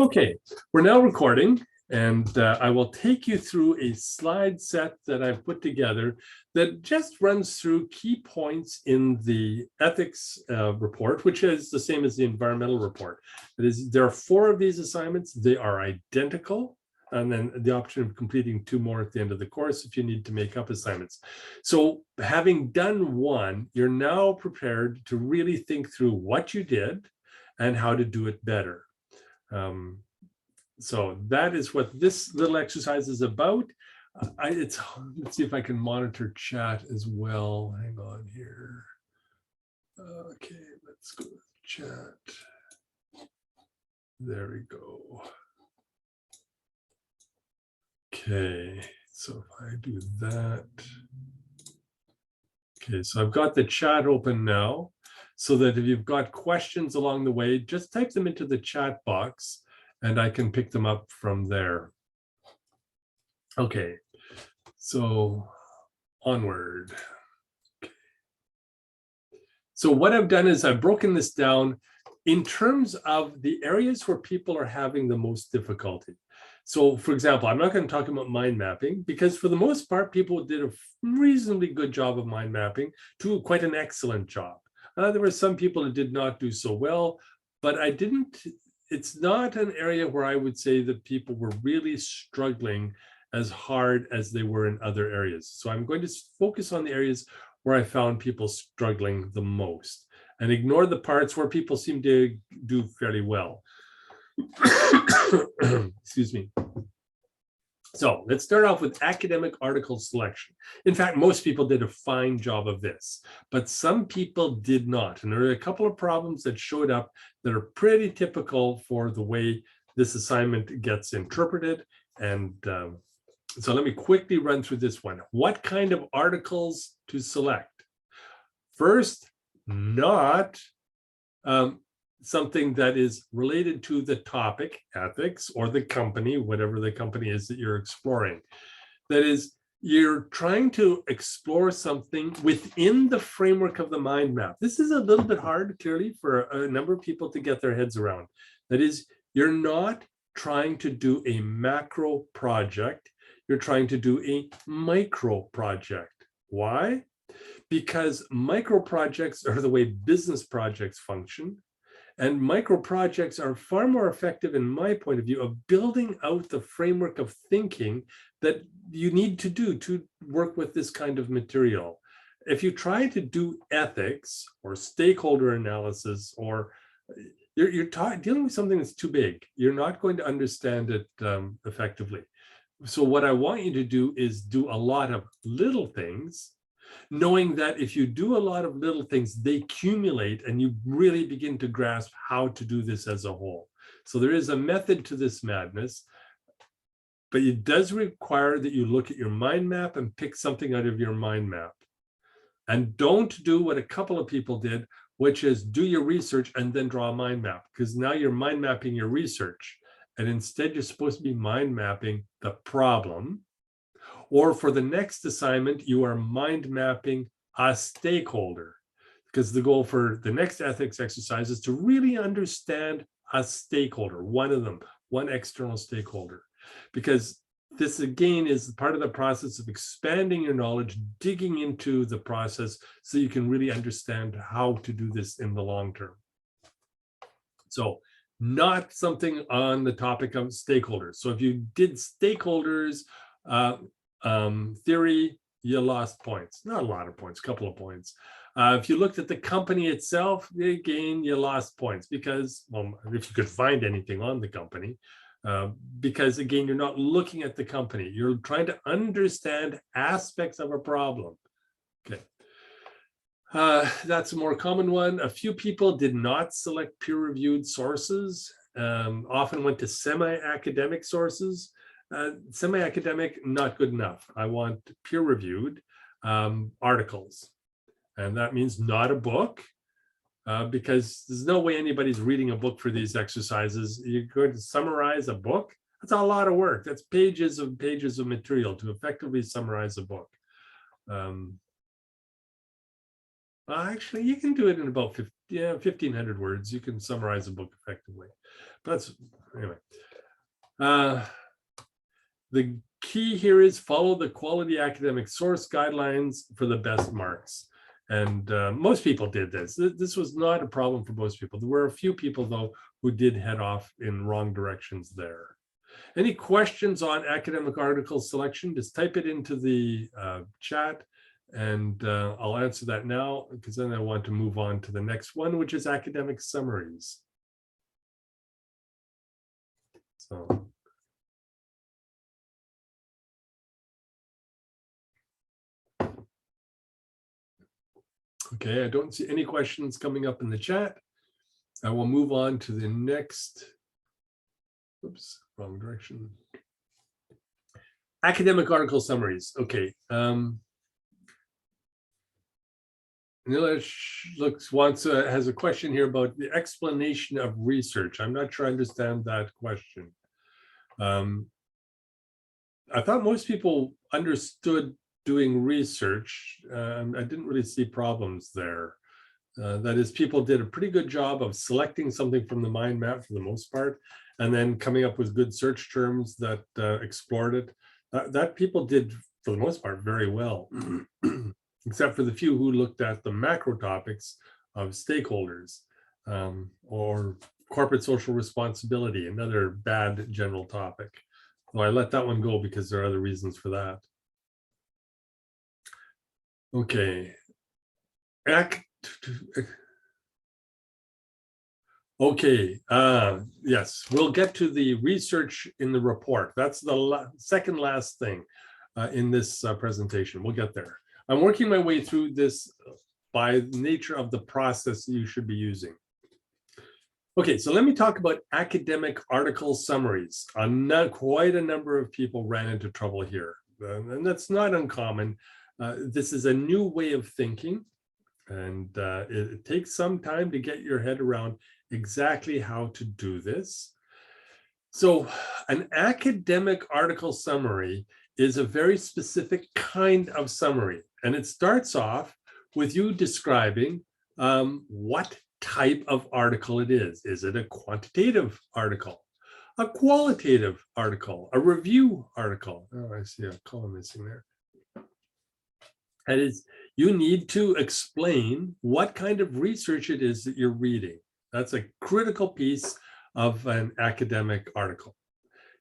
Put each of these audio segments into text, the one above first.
Okay, we're now recording, and I will take you through a slide set that I've put together that just runs through key points in the ethics report, which is the same as the environmental report. That is, there are 4 of these assignments. They are identical, and then the option of completing 2 more at the end of the course if you need to make up assignments. So having done one, you're now prepared to really think through what you did and how to do it better. So that is what this little exercise is about. Let's see if I can monitor chat as well. Hang on here. Okay, let's go to chat. There we go. Okay, so if I do that. Okay, so I've got the chat open now, so that if you've got questions along the way, just type them into the chat box and I can pick them up from there. Okay, so onward. Okay. So what I've done is I've broken this down in terms of the areas where people are having the most difficulty. So for example, I'm not going to talk about mind mapping because for the most part, people did a reasonably good job of mind mapping to quite an excellent job. There were some people that did not do so well, but it's not an area where I would say that people were really struggling as hard as they were in other areas. So I'm going to focus on the areas where I found people struggling the most and ignore the parts where people seem to do fairly well. Excuse me. So let's start off with academic article selection. In fact, most people did a fine job of this, but some people did not. And there are a couple of problems that showed up that are pretty typical for the way this assignment gets interpreted. And so let me quickly run through this one. What kind of articles to select? First, not something that is related to the topic, ethics, or the company, whatever the company is that you're exploring. That is, you're trying to explore something within the framework of the mind map. This is a little bit hard, clearly, for a number of people to get their heads around. That is, you're not trying to do a macro project. You're trying to do a micro project. Why? Because micro projects are the way business projects function. And micro projects are far more effective, in my point of view, of building out the framework of thinking that you need to do to work with this kind of material. If you try to do ethics or stakeholder analysis, or you're dealing with something that's too big, you're not going to understand it effectively. So what I want you to do is do a lot of little things, knowing that if you do a lot of little things, they accumulate and you really begin to grasp how to do this as a whole. So there is a method to this madness, but it does require that you look at your mind map and pick something out of your mind map. And don't do what a couple of people did, which is do your research and then draw a mind map, because now you're mind mapping your research. And instead, you're supposed to be mind mapping the problem. Or for the next assignment, you are mind mapping a stakeholder, because the goal for the next ethics exercise is to really understand a stakeholder, one of them, one external stakeholder, because this again is part of the process of expanding your knowledge, digging into the process so you can really understand how to do this in the long term. So not something on the topic of stakeholders. So if you did stakeholders, theory, you lost points. Not a lot of points, a couple of points. If you looked at the company itself, again, you lost points because, well, if you could find anything on the company, because again, you're not looking at the company. You're trying to understand aspects of a problem. Okay. That's a more common one. A few people did not select peer-reviewed sources, often went to semi-academic sources. Semi-academic, not good enough. I want peer-reviewed articles. And that means not a book, because there's no way anybody's reading a book for these exercises. You're going to summarize a book. That's a lot of work. That's pages of material to effectively summarize a book. Actually, you can do it in about 1,500 words. You can summarize a book effectively. But that's anyway. The key here is follow the quality academic source guidelines for the best marks. And most people did this. This was not a problem for most people. There were a few people, though, who did head off in wrong directions there. Any questions on academic article selection? Just type it into the chat, and I'll answer that now, because then I want to move on to the next one, which is academic summaries. So. Okay, I don't see any questions coming up in the chat. I will move on to the next. Oops, wrong direction. Academic article summaries. Okay. Nilesh has a question here about the explanation of research. I'm not sure I understand that question. I thought most people understood doing research. I didn't really see problems there. That is, people did a pretty good job of selecting something from the mind map for the most part, and then coming up with good search terms that explored it. That people did, for the most part, very well, except for the few who looked at the macro topics of stakeholders or corporate social responsibility, another bad general topic. Well, I let that one go because there are other reasons for that. Okay. Okay, yes, we'll get to the research in the report. That's the second last thing in this presentation. We'll get there. I'm working my way through this by nature of the process you should be using. Okay, so let me talk about academic article summaries. Quite a number of people ran into trouble here, and that's not uncommon. This is a new way of thinking, and it takes some time to get your head around exactly how to do this. So an academic article summary is a very specific kind of summary, and it starts off with you describing what type of article it is. Is it a quantitative article, a qualitative article, a review article? Oh, I see a column missing there. That is, you need to explain what kind of research it is that you're reading. That's a critical piece of an academic article.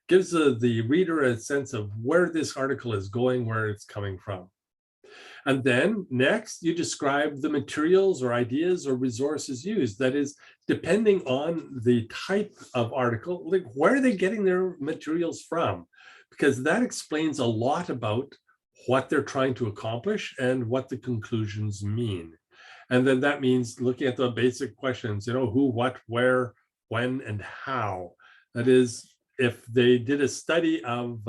Gives the reader a sense of where this article is going, where it's coming from. And then next, you describe the materials or ideas or resources used. That is, depending on the type of article, like where are they getting their materials from? Because that explains a lot about what they're trying to accomplish and what the conclusions mean. And then that means looking at the basic questions, you know, who, what, where, when, and how. That is, if they did a study of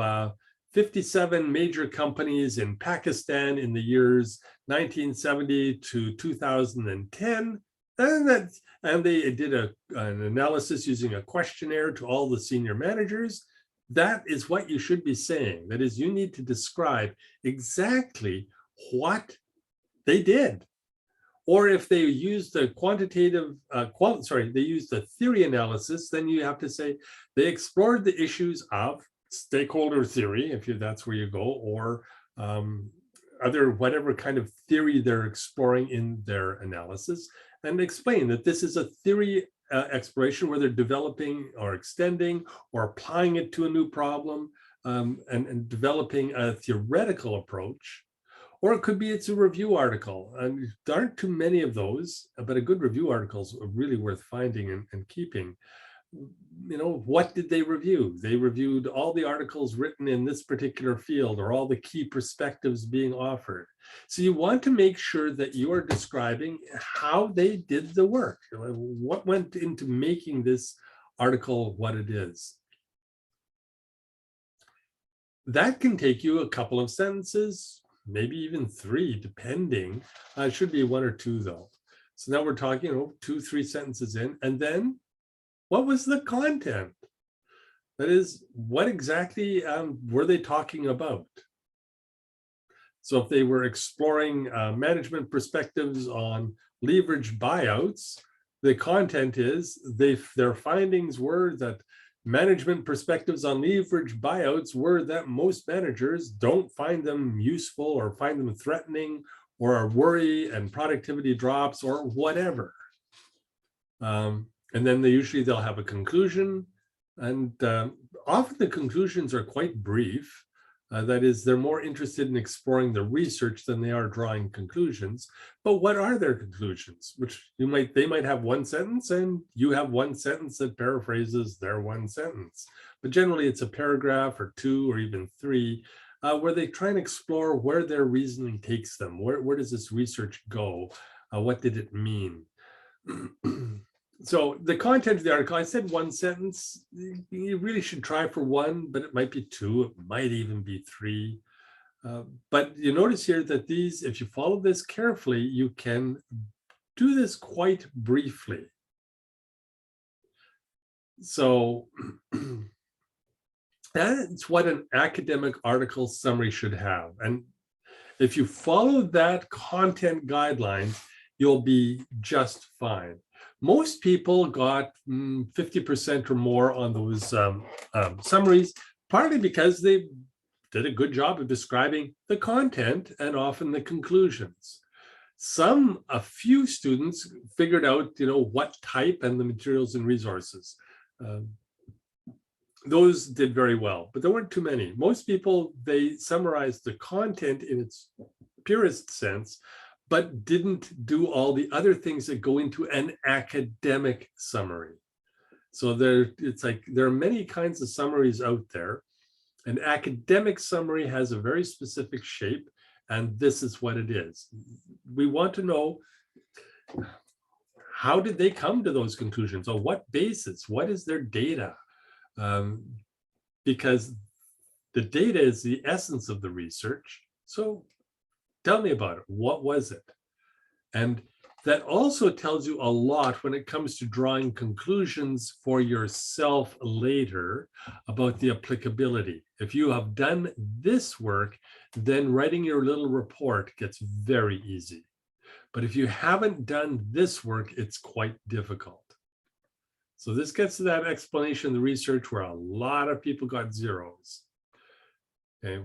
57 major companies in Pakistan in the years 1970 to 2010, and they did an analysis using a questionnaire to all the senior managers, that is what you should be saying. That is, you need to describe exactly what they did. Or if they used a quantitative, they used a theory analysis, then you have to say they explored the issues of stakeholder theory, if that's where you go, or other whatever kind of theory they're exploring in their analysis, and explain that this is a theory exploration where they're developing or extending or applying it to a new problem and developing a theoretical approach. Or it could be it's a review article. And there aren't too many of those, but a good review article is really worth finding and keeping. You know, what did they review? They reviewed all the articles written in this particular field or all the key perspectives being offered. So you want to make sure that you are describing how they did the work, what went into making this article what it is. That can take you a couple of sentences, maybe even 3, depending. It should be 1 or 2 though. So now we're talking, 2-3 sentences in, and then what was the content? That is, what exactly were they talking about? So if they were exploring management perspectives on leverage buyouts, the content is their findings were that Management perspectives on leverage buyouts were that most managers don't find them useful or find them threatening or are worry and productivity drops or whatever. And then they'll have a conclusion, and often the conclusions are quite brief. That is, they're more interested in exploring the research than they are drawing conclusions. But what are their conclusions? Which they might have one sentence, and you have one sentence that paraphrases their one sentence. But generally, it's a paragraph or two or even three, where they try and explore where their reasoning takes them. Where does this research go? What did it mean? So the content of the article, I said one sentence. You really should try for one, but it might be two, it might even be three. But you notice here that these, if you follow this carefully, you can do this quite briefly. So that's what an academic article summary should have. And if you follow that content guidelines, you'll be just fine. Most people got 50% or more on those summaries, partly because they did a good job of describing the content and often the conclusions. A few students figured out, what type and the materials and resources. Those did very well, but there weren't too many. Most people, they summarized the content in its purest sense, but didn't do all the other things that go into an academic summary. So there are many kinds of summaries out there. An academic summary has a very specific shape, and this is what it is. We want to know, how did they come to those conclusions? On what basis? What is their data? Because the data is the essence of the research. So tell me about it. What was it? And that also tells you a lot when it comes to drawing conclusions for yourself later about the applicability. If you have done this work, then writing your little report gets very easy. But if you haven't done this work, it's quite difficult. So this gets to that explanation of the research where a lot of people got zeros. Okay,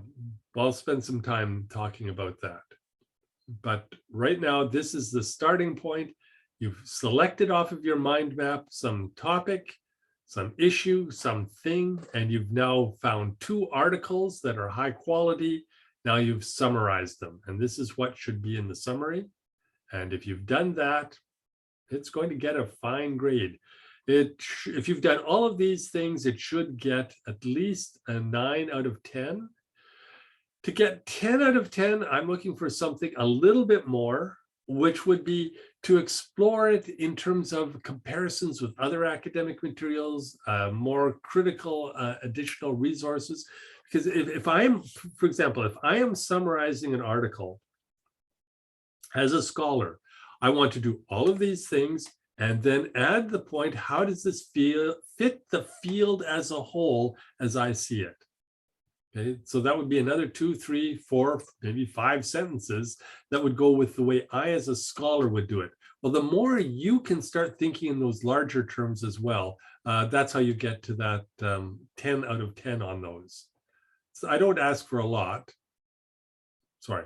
I'll spend some time talking about that. But right now, this is the starting point. You've selected off of your mind map some topic, some issue, something, and you've now found 2 articles that are high quality. Now you've summarized them, and this is what should be in the summary. And if you've done that, it's going to get a fine grade. If you've done all of these things, it should get at least a 9 out of 10. To get 10 out of 10, I'm looking for something a little bit more, which would be to explore it in terms of comparisons with other academic materials, more critical additional resources. Because if I'm, for example, if I am summarizing an article as a scholar, I want to do all of these things and then add the point, how does this fit the field as a whole as I see it? Okay, so that would be another 2, 3, 4, maybe 5 sentences that would go with the way I as a scholar would do it. Well, the more you can start thinking in those larger terms as well, that's how you get to that 10 out of 10 on those. So I don't ask for a lot. Sorry,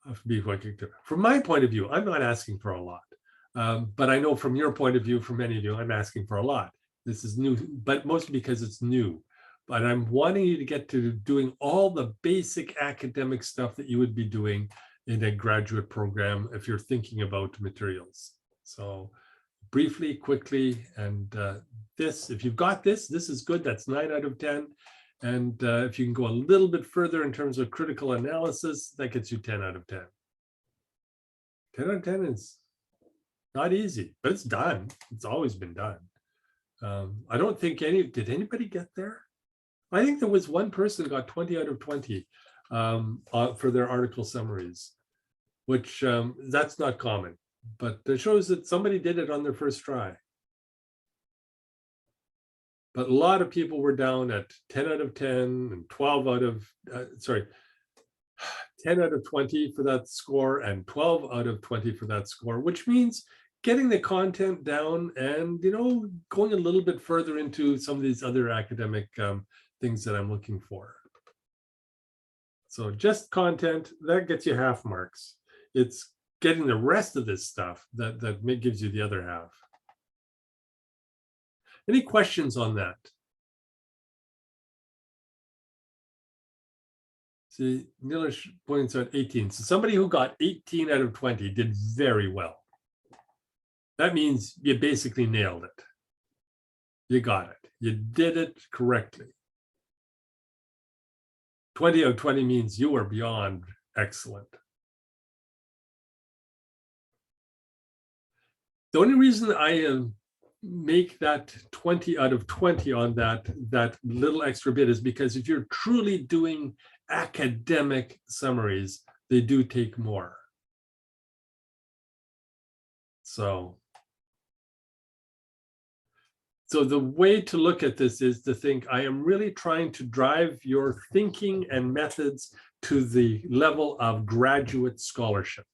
I have to be quite clear. From my point of view, I'm not asking for a lot. But I know from your point of view, for many of you, I'm asking for a lot. This is new, but mostly because it's new. But I'm wanting you to get to doing all the basic academic stuff that you would be doing in a graduate program if you're thinking about materials. So briefly, quickly, and if you've got this is good. That's 9 out of 10. And if you can go a little bit further in terms of critical analysis, that gets you 10 out of 10. 10 out of 10 is not easy, but it's done. It's always been done. I don't think did anybody get there? I think there was one person who got 20 out of 20 for their article summaries, which that's not common, but it shows that somebody did it on their first try. But a lot of people were down at 10 out of 10 and 12 out of, 10 out of 20 for that score and 12 out of 20 for that score, which means getting the content down and, going a little bit further into some of these other academic things that I'm looking for. So just content, that gets you half marks. It's getting the rest of this stuff that gives you the other half. Any questions on that? See, Nilesh points out 18. So somebody who got 18 out of 20 did very well. That means you basically nailed it. You got it. You did it correctly. 20 out of 20 means you were beyond excellent. The only reason I make that 20 out of 20 on that little extra bit is because if you're truly doing academic summaries, they do take more. So the way to look at this is to think, I am really trying to drive your thinking and methods to the level of graduate scholarship.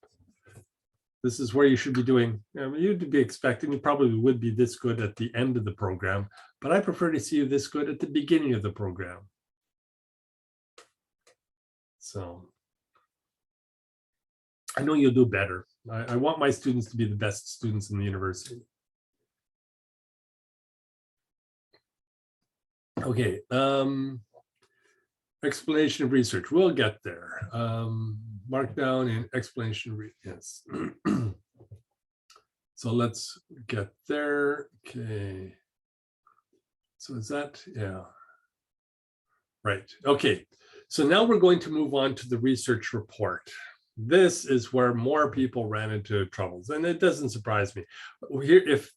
This is where you should be doing, you'd be expecting, you probably would be this good at the end of the program, but I prefer to see you this good at the beginning of the program. So I know you'll do better. I want my students to be the best students in the university. Okay, explanation of research, we'll get there. Markdown and explanation of yes. So let's get there. Okay. So is that, yeah. Right, okay. So now we're going to move on to the research report. This is where more people ran into troubles, and it doesn't surprise me. Here, if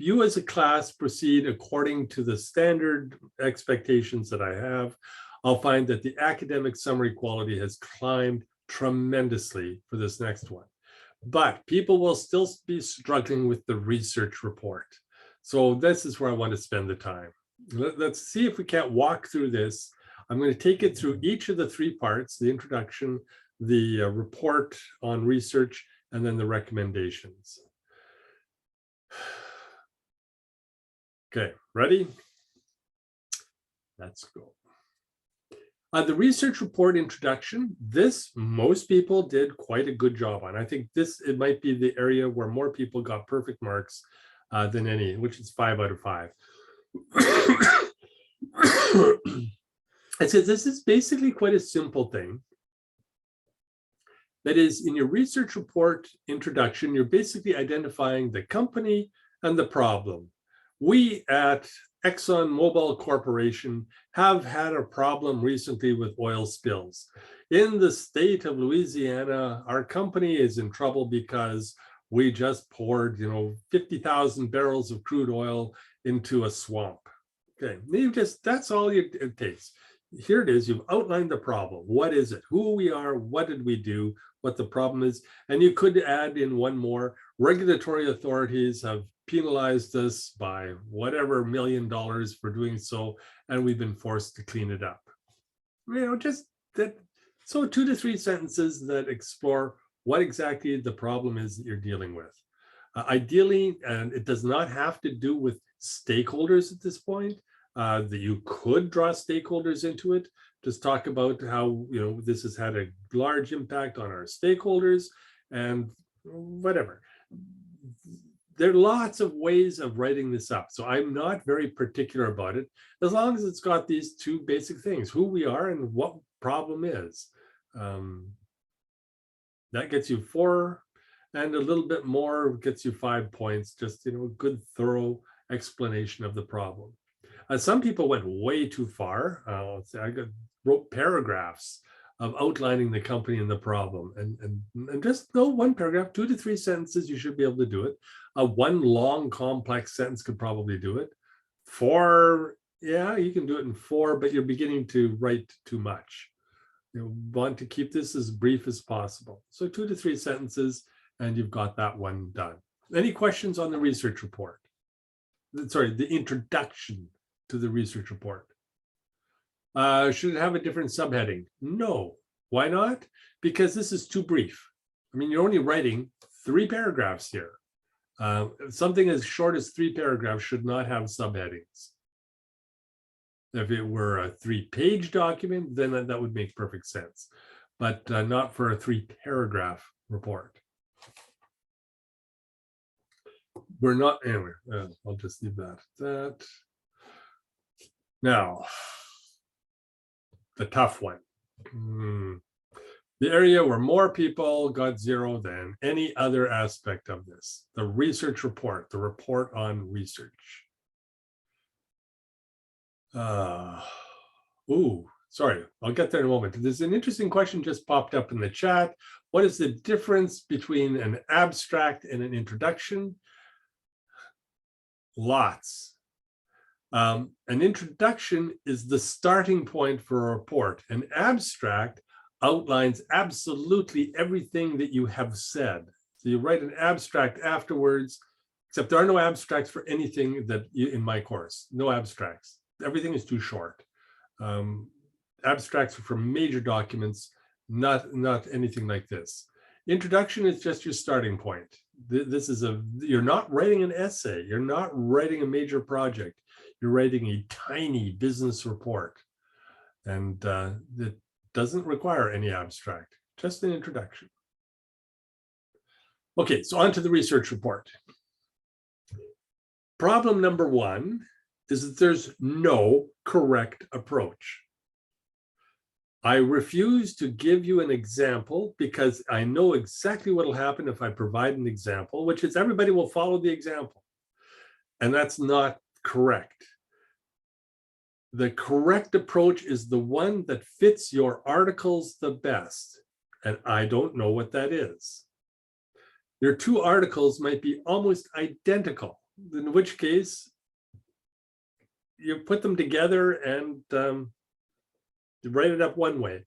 you as a class proceed according to the standard expectations that I have, I'll find that the academic summary quality has climbed tremendously for this next one. But people will still be struggling with the research report. So this is where I want to spend the time. Let's see if we can't walk through this. I'm going to take it through each of the three parts, the introduction, the report on research, and then the recommendations. Okay, ready? Let's go. The research report introduction, this most people did quite a good job on. I think it might be the area where more people got perfect marks than any, which is 5 out of 5. It says this is basically quite a simple thing. That is, in your research report introduction, you're basically identifying the company and the problem. We at ExxonMobil Corporation have had a problem recently with oil spills. In the state of Louisiana, our company is in trouble because we just poured, 50,000 barrels of crude oil into a swamp. Okay, that's all it takes. Here it is, you've outlined the problem. What is it? Who we are, what did we do, what the problem is. And you could add in one more. Regulatory authorities have penalized us by whatever $1 million for doing so, and we've been forced to clean it up. Just that. So 2 to 3 sentences that explore what exactly the problem is that you're dealing with. Ideally, and it does not have to do with stakeholders at this point, that you could draw stakeholders into it. Just talk about how this has had a large impact on our stakeholders and whatever. There are lots of ways of writing this up, so I'm not very particular about it, as long as it's got these 2 basic things: who we are and what problem is. That gets you 4, and a little bit more gets you 5 points. Just a good, thorough explanation of the problem. Some people went way too far. I wrote paragraphs of outlining the company and the problem, and just one paragraph, 2 to 3 sentences, you should be able to do it. One long, complex sentence could probably do it. 4, yeah, you can do it in 4, but you're beginning to write too much. You want to keep this as brief as possible. So 2 to 3 sentences, and you've got that one done. Any questions on the research report? Sorry, the introduction to the research report. Should it have a different subheading? No. Why not? Because this is too brief. I mean, you're only writing 3 paragraphs here. Something as short as 3 paragraphs should not have subheadings. If it were a 3-page document, then that would make perfect sense, but not for a 3-paragraph report. We're not, anyway, I'll just leave that. Now, the tough one. The area where more people got 0 than any other aspect of this, the research report, the report on research. Sorry, I'll get there in a moment. There's an interesting question just popped up in the chat. What is the difference between an abstract and an introduction? Lots. An introduction is the starting point for a report. An abstract outlines absolutely everything that you have said. So you write an abstract afterwards, except there are no abstracts for anything that in my course, no abstracts. Everything is too short. Abstracts are for major documents, not anything like this. Introduction is just your starting point. This is you're not writing an essay. You're not writing a major project. You're writing a tiny business report. And it doesn't require any abstract, just an introduction. Okay, so on to the research report. Problem number 1 is that there's no correct approach. I refuse to give you an example because I know exactly what will happen if I provide an example, which is everybody will follow the example. And that's not correct. The correct approach is the one that fits your articles the best. And I don't know what that is. Your 2 articles might be almost identical, in which case you put them together and write it up one way.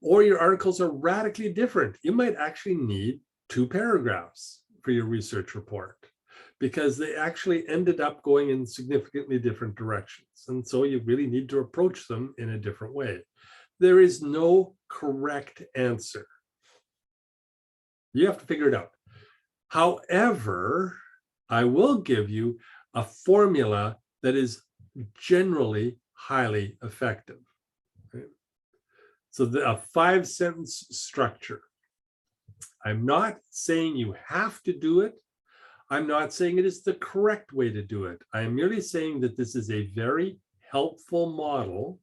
Or your articles are radically different. You might actually need 2 paragraphs for your research report because they actually ended up going in significantly different directions. And so you really need to approach them in a different way. There is no correct answer. You have to figure it out. However, I will give you a formula that is generally highly effective. Okay? So a 5-sentence structure. I'm not saying you have to do it. I'm not saying it is the correct way to do it. I am merely saying that this is a very helpful model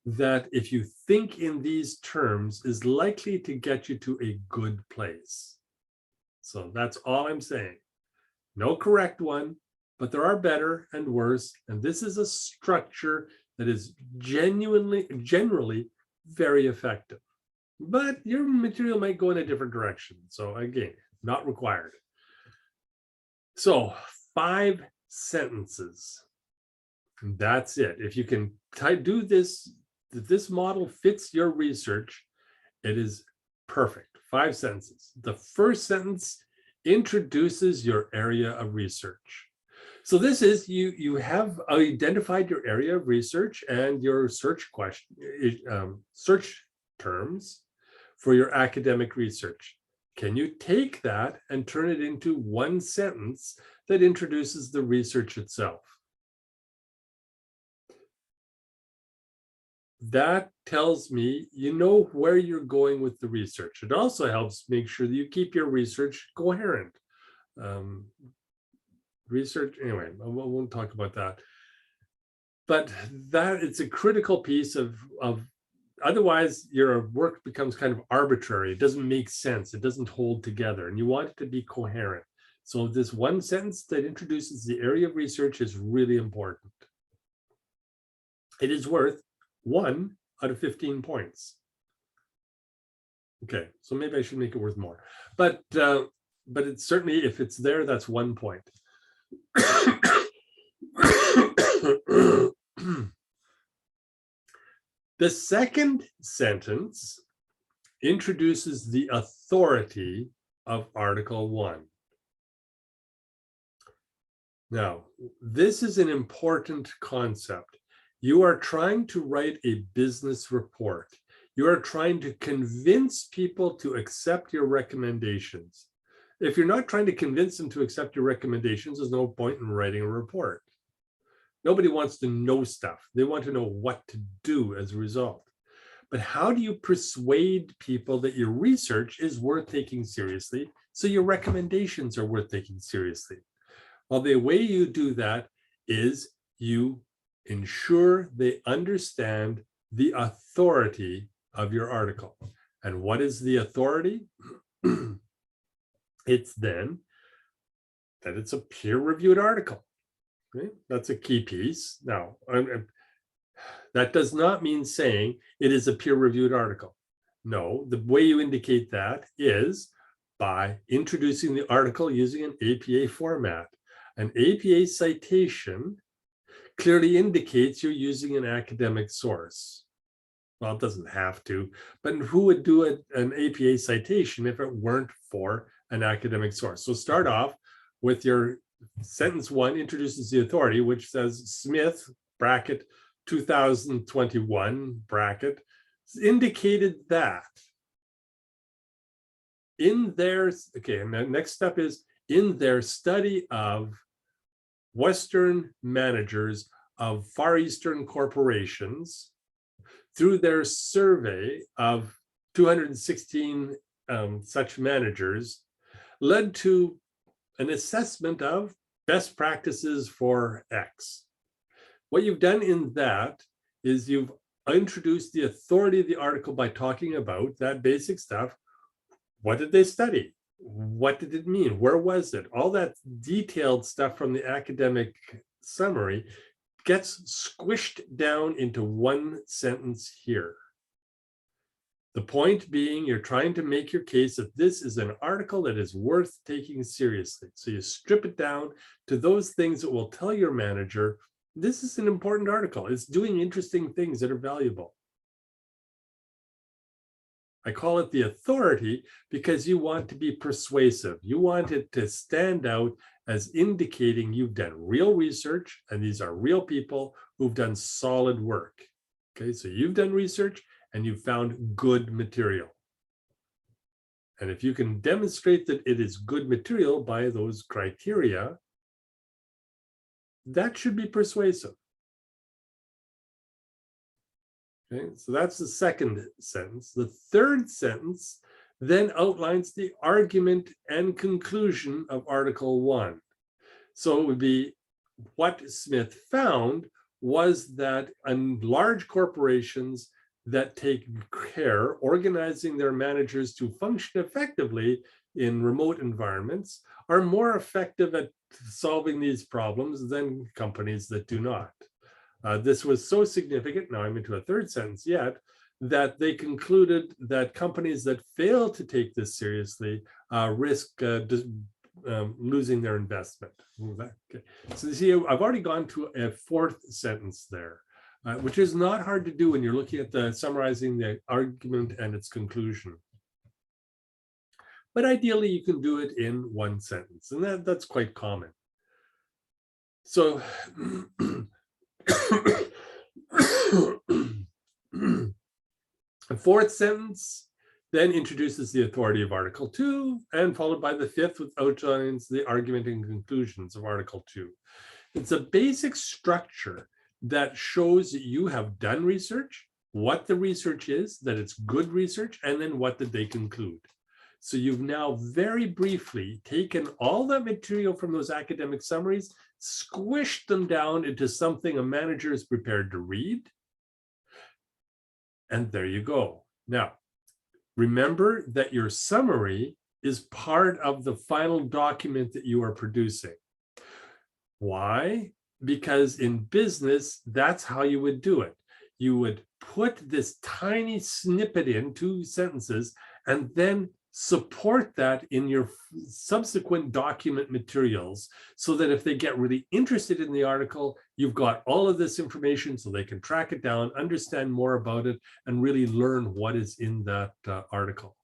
that, if you think in these terms, is likely to get you to a good place. So that's all I'm saying. No correct one, but there are better and worse. And this is a structure that is generally very effective. But your material might go in a different direction. So again, not required. So 5 sentences. That's it. If you can do this, this model fits your research, it is perfect. 5 sentences. The first sentence introduces your area of research. So this is, you have identified your area of research and your search terms for your academic research. Can you take that and turn it into 1 sentence that introduces the research itself? That tells me you know where you're going with the research. It also helps make sure that you keep your research coherent. Research, anyway, I won't talk about that. But that it's a critical piece of otherwise your work becomes kind of arbitrary. It doesn't make sense. It doesn't hold together, and you want it to be coherent. So this 1 sentence that introduces the area of research is really important. It is worth 1 out of 15 points. Okay, so maybe I should make it worth more. But it's certainly, if it's there, that's 1 point. The second sentence introduces the authority of Article 1. Now, this is an important concept. You are trying to write a business report. You are trying to convince people to accept your recommendations. If you're not trying to convince them to accept your recommendations, there's no point in writing a report. Nobody wants to know stuff. They want to know what to do as a result. But how do you persuade people that your research is worth taking seriously, so your recommendations are worth taking seriously? Well, the way you do that is you ensure they understand the authority of your article. And what is the authority? It's then that it's a peer-reviewed article. Okay? That's a key piece. Now, that does not mean saying it is a peer-reviewed article. No, the way you indicate that is by introducing the article using an APA format. An APA citation clearly indicates you're using an academic source. Well, it doesn't have to, but who would do an APA citation if it weren't for an academic source? So start off with your sentence one introduces the authority, which says Smith, bracket, 2021, bracket, indicated that in their, okay, and the next step is in their study of Western managers of Far Eastern corporations, through their survey of 216 such managers, led to an assessment of best practices for X. What you've done in that is you've introduced the authority of the article by talking about that basic stuff. What did they study? What did it mean? Where was it? All that detailed stuff from the academic summary gets squished down into one sentence here. The point being, you're trying to make your case that this is an article that is worth taking seriously. So you strip it down to those things that will tell your manager, this is an important article. It's doing interesting things that are valuable. I call it the authority because you want to be persuasive. You want it to stand out as indicating you've done real research, and these are real people who've done solid work. Okay, so you've done research and you've found good material. And if you can demonstrate that it is good material by those criteria, that should be persuasive. Okay, so that's the second sentence. The third sentence then outlines the argument and conclusion of Article 1. So it would be what Smith found was that in large corporations that take care organizing their managers to function effectively in remote environments are more effective at solving these problems than companies that do not. This was so significant, now I'm into a third sentence yet, that they concluded that companies that fail to take this seriously risk losing their investment. Okay. So you see, I've already gone to a fourth sentence there, which is not hard to do when you're looking at summarizing the argument and its conclusion. But ideally, you can do it in one sentence, and that's quite common. So the fourth sentence then introduces the authority of Article 2, and followed by the fifth, which outlines the argument and conclusions of Article 2. It's a basic structure that shows that you have done research, what the research is, that it's good research, and then what did they conclude. So you've now very briefly taken all that material from those academic summaries, squished them down into something a manager is prepared to read, and there you go. Now, remember that your summary is part of the final document that you are producing. Why? Because in business, that's how you would do it. You would put this tiny snippet in 2 sentences and then support that in your subsequent document materials so that if they get really interested in the article, you've got all of this information so they can track it down, understand more about it, and really learn what is in that article.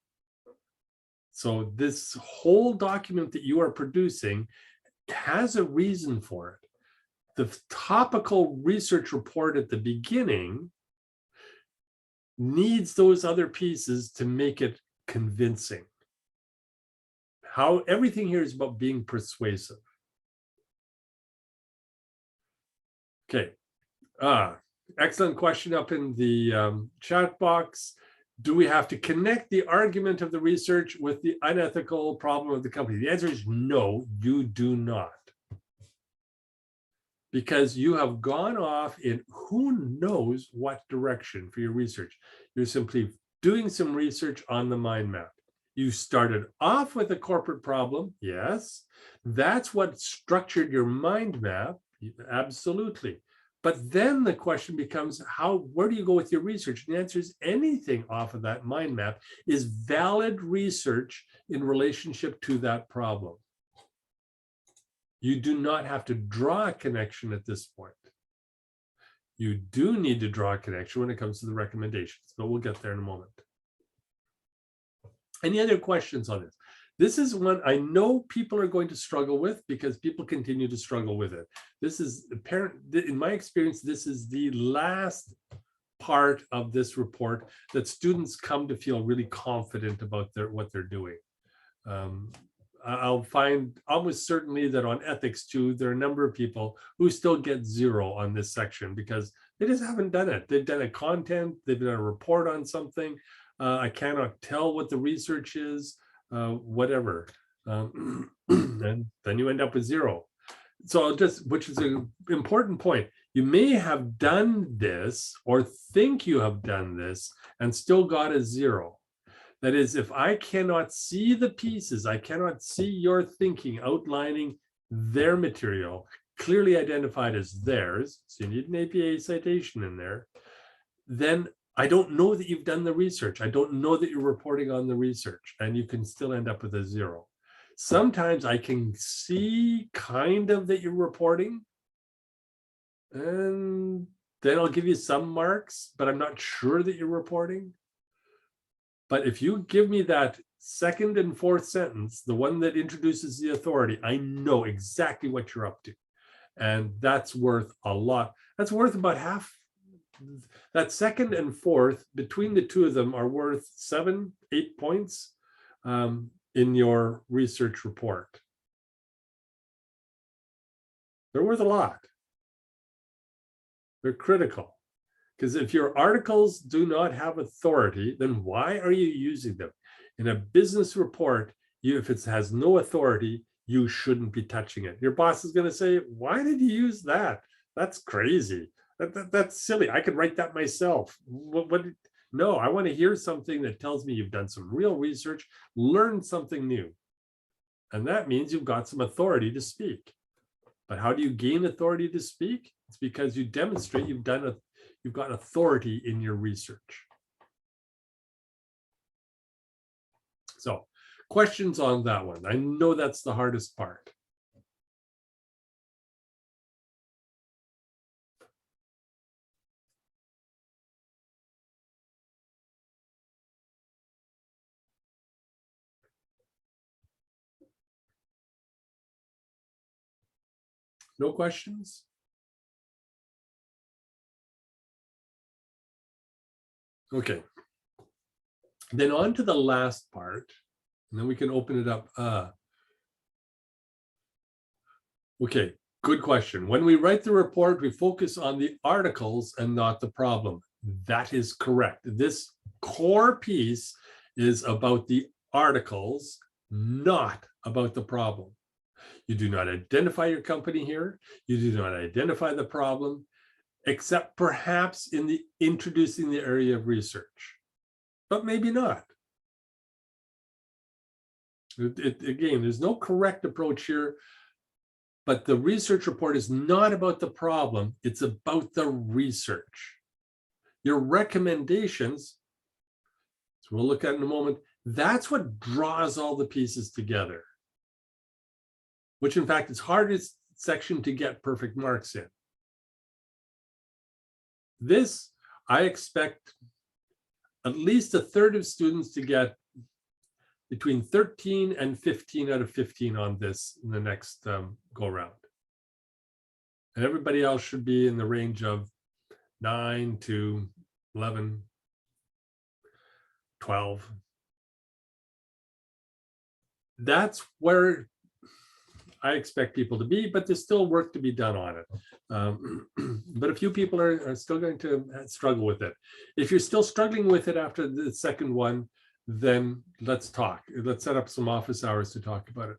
So this whole document that you are producing has a reason for it. The topical research report at the beginning needs those other pieces to make it convincing. how everything here is about being persuasive. Okay. Excellent question up in the chat box. Do we have to connect the argument of the research with the unethical problem of the company? The answer is no, you do not. Because you have gone off in who knows what direction for your research. You're simply doing some research on the mind map. You started off with a corporate problem, yes. That's what structured your mind map, absolutely. But then the question becomes, where do you go with your research? And the answer is anything off of that mind map is valid research in relationship to that problem. You do not have to draw a connection at this point. You do need to draw a connection when it comes to the recommendations, but we'll get there in a moment. Any other questions on this? This is one I know people are going to struggle with because people continue to struggle with it. This is apparent, in my experience, this is the last part of this report that students come to feel really confident about what they're doing. I'll find almost certainly that on ethics too, there are a number of people who still get 0 on this section because they just haven't done it. They've done a content, they've done a report on something. I cannot tell what the research is, whatever. And then you end up with 0. So which is an important point. You may have done this or think you have done this and still got a 0. That is, if I cannot see the pieces, I cannot see your thinking outlining their material, clearly identified as theirs, so you need an APA citation in there, then I don't know that you've done the research. I don't know that you're reporting on the research, and you can still end up with a 0. Sometimes I can see kind of that you're reporting, and then I'll give you some marks, but I'm not sure that you're reporting. But if you give me that second and fourth sentence, the one that introduces the authority, I know exactly what you're up to. And that's worth a lot. That's worth about half. That second and fourth, between the two of them, are worth 7, 8 points in your research report. They're worth a lot. They're critical. Because if your articles do not have authority, then why are you using them? In a business report, if it has no authority, you shouldn't be touching it. Your boss is going to say, why did you use that? That's crazy. That's silly. I could write that myself. No, I want to hear something that tells me you've done some real research, learned something new. And that means you've got some authority to speak. But how do you gain authority to speak? It's because you demonstrate you've got authority in your research. So, questions on that one? I know that's the hardest part. No questions? Okay. Then on to the last part, and then we can open it up. Okay, good question. When we write the report, we focus on the articles and not the problem. That is correct. This core piece is about the articles, not about the problem. You do not identify your company here. You do not identify the problem, except perhaps in the introducing the area of research, but maybe not. Again, there's no correct approach here, but the research report is not about the problem. It's about the research. Your recommendations, so we'll look at in a moment, that's what draws all the pieces together, which in fact is hardest section to get perfect marks in. This, I expect at least a third of students to get between 13 and 15 out of 15 on this in the next go round. And everybody else should be in the range of 9 to 11, 12. that's where I expect people to be, but there's still work to be done on it. But a few people are still going to struggle with it. If you're still struggling with it after the second one, then let's talk. Let's set up some office hours to talk about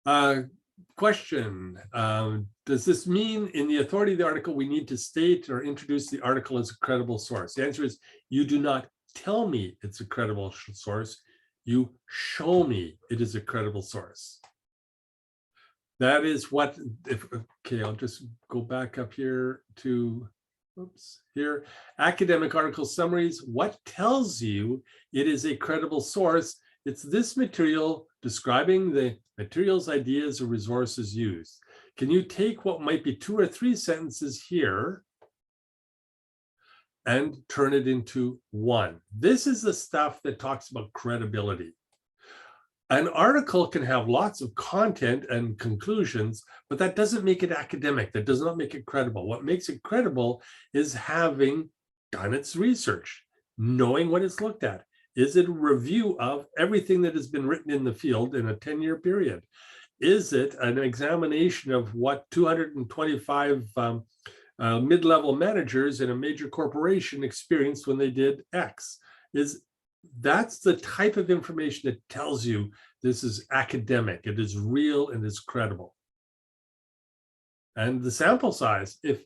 it. Question, does this mean in the authority of the article we need to state or introduce the article as a credible source? The answer is you do not tell me it's a credible source. You show me it is a credible source. That is what, okay, I'll just go back up here to, oops, here, academic article summaries. What tells you it is a credible source? It's this material describing the materials, ideas, or resources used. Can you take what might be 2 or 3 sentences here and turn it into one? This is the stuff that talks about credibility. An article can have lots of content and conclusions, but that doesn't make it academic. That does not make it credible. What makes it credible is having done its research, knowing what it's looked at. Is it a review of everything that has been written in the field in a 10-year period? Is it an examination of what 225 mid-level managers in a major corporation experienced when they did X? That's the type of information that tells you this is academic, it is real, and is credible. And the sample size, put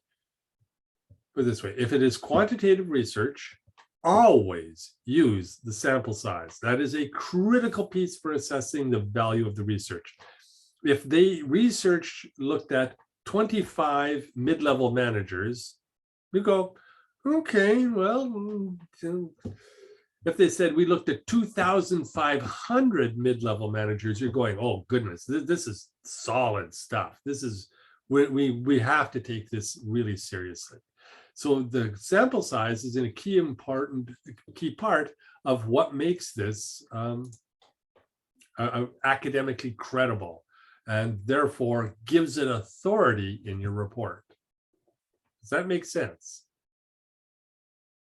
it this way, if it is quantitative research, always use the sample size. That is a critical piece for assessing the value of the research. If the research looked at 25 mid-level managers, we go, okay, well, if they said we looked at 2,500 mid-level managers, you're going, oh goodness, this is solid stuff. This is, we have to take this really seriously. So the sample size is a key part of what makes this academically credible, and therefore gives it authority in your report. Does that make sense?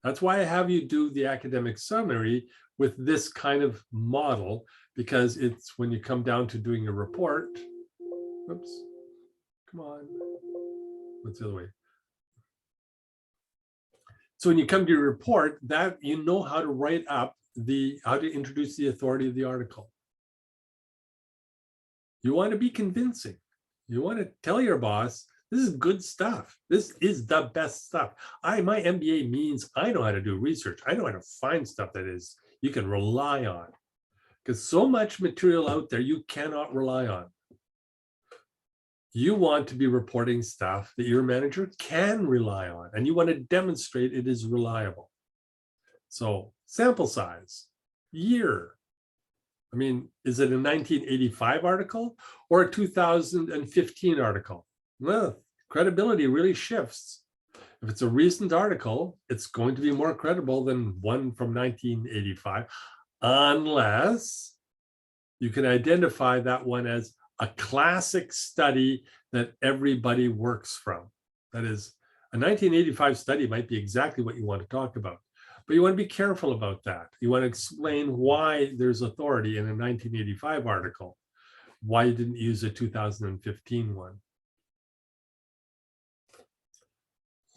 That's why I have you do the academic summary with this kind of model, because it's when you come down to doing a report, oops, come on, what's the other way? So when you come to your report, that you know how to write up how to introduce the authority of the article. You want to be convincing. You want to tell your boss, this is good stuff. This is the best stuff. My MBA means I know how to do research. I know how to find stuff that is you can rely on. Because so much material out there you cannot rely on. You want to be reporting stuff that your manager can rely on, and you want to demonstrate it is reliable. So sample size, year. I mean, is it a 1985 article or a 2015 article? Well, credibility really shifts. If it's a recent article, it's going to be more credible than one from 1985, unless you can identify that one as a classic study that everybody works from. That is, a 1985 study might be exactly what you want to talk about, but you want to be careful about that. You want to explain why there's authority in a 1985 article, why you didn't use a 2015 one.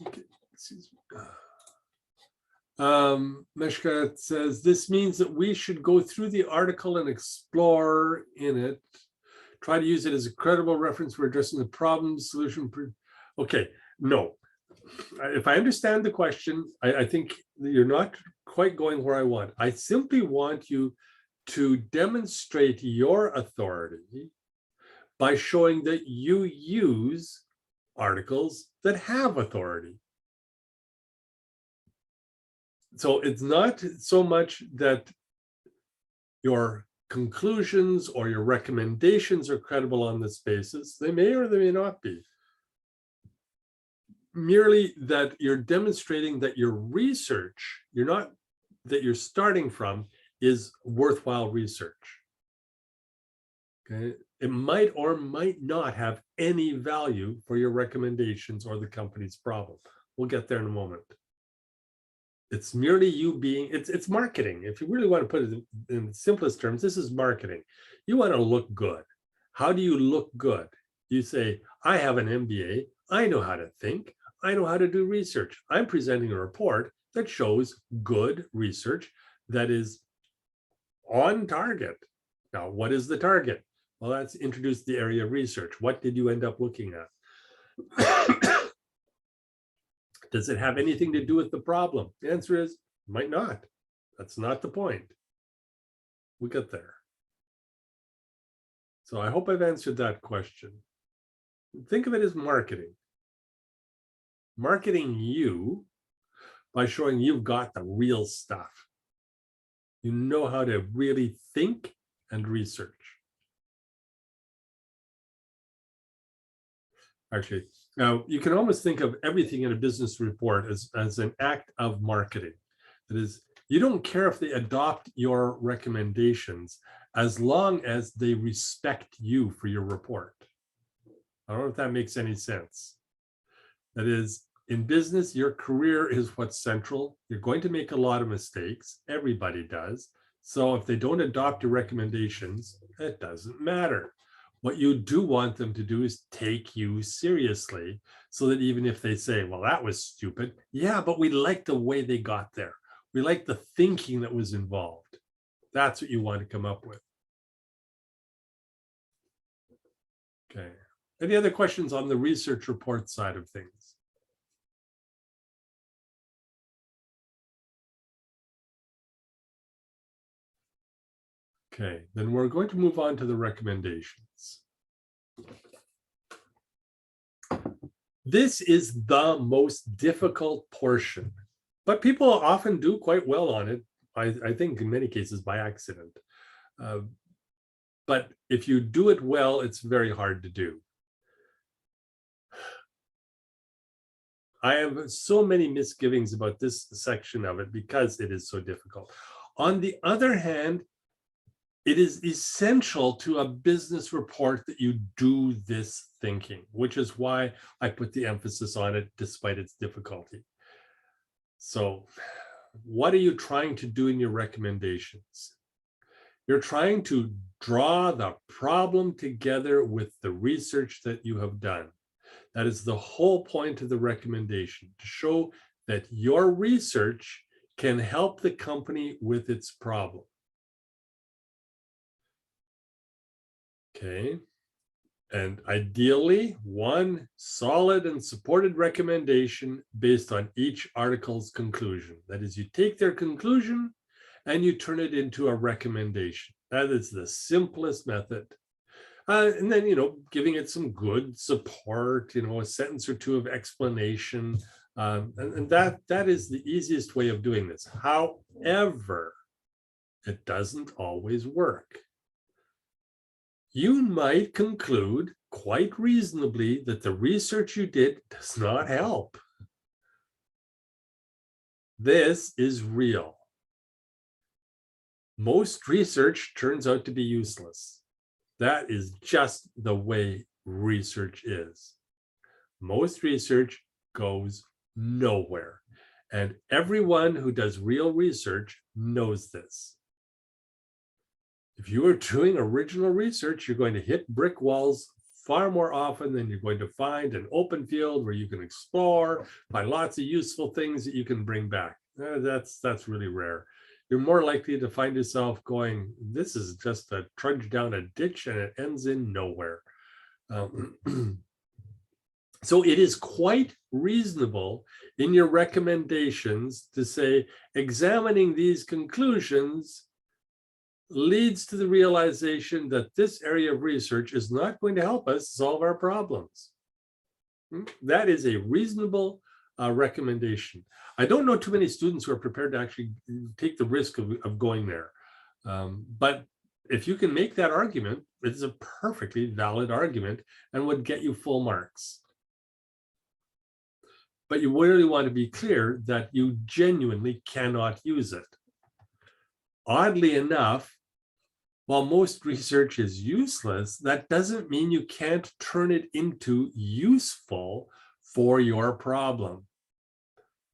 Okay, excuse me. Meshka says, this means that we should go through the article and explore in it, try to use it as a credible reference for addressing the problem, solution. Okay, no. If I understand the question, I think you're not quite going where I want. I simply want you to demonstrate your authority by showing that you use articles that have authority. So it's not so much that your conclusions or your recommendations are credible on this basis. They may or they may not be. Merely that you're demonstrating that your research, that you're starting from, is worthwhile research. Okay, it might or might not have any value for your recommendations or the company's problem. We'll get there in a moment. It's merely you being, it's marketing. If you really want to put it in the simplest terms, this is marketing. You want to look good. How do you look good? You say, I have an MBA. I know how to think. I know how to do research. I'm presenting a report that shows good research that is on target. Now, what is the target? Well, that's introduce the area of research. What did you end up looking at? Does it have anything to do with the problem? The answer is, might not. That's not the point. We'll get there. So I hope I've answered that question. Think of it as marketing. Marketing you by showing you've got the real stuff. You know how to really think and research. Actually, now you can almost think of everything in a business report as an act of marketing. That is, you don't care if they adopt your recommendations as long as they respect you for your report. I don't know if that makes any sense. That is, in business, your career is what's central. You're going to make a lot of mistakes. Everybody does. So if they don't adopt your recommendations, it doesn't matter. What you do want them to do is take you seriously, so that even if they say, well, that was stupid. Yeah, but we like the way they got there. We like the thinking that was involved. That's what you want to come up with. Okay. Any other questions on the research report side of things? Okay, then we're going to move on to the recommendations. This is the most difficult portion, but people often do quite well on it. I think in many cases by accident. But if you do it well, it's very hard to do. I have so many misgivings about this section of it because it is so difficult. On the other hand, it is essential to a business report that you do this thinking, which is why I put the emphasis on it despite its difficulty. So what are you trying to do in your recommendations? You're trying to draw the problem together with the research that you have done. That is the whole point of the recommendation, to show that your research can help the company with its problem. Okay, and ideally, one solid and supported recommendation based on each article's conclusion. That is, you take their conclusion and you turn it into a recommendation. That is the simplest method. And then, giving it some good support, a sentence or two of explanation. And that is the easiest way of doing this. However, it doesn't always work. You might conclude quite reasonably that the research you did does not help. This is real. Most research turns out to be useless. That is just the way research is. Most research goes nowhere. And everyone who does real research knows this. If you are doing original research, you're going to hit brick walls far more often than you're going to find an open field where you can explore, find lots of useful things that you can bring back. That's really rare. You're more likely to find yourself going, this is just a trudge down a ditch and it ends in nowhere. So it is quite reasonable in your recommendations to say, examining these conclusions leads to the realization that this area of research is not going to help us solve our problems. That is a reasonable recommendation. I don't know too many students who are prepared to actually take the risk of going there. But if you can make that argument, it's a perfectly valid argument and would get you full marks. But you really want to be clear that you genuinely cannot use it. Oddly enough, while most research is useless, that doesn't mean you can't turn it into useful for your problem.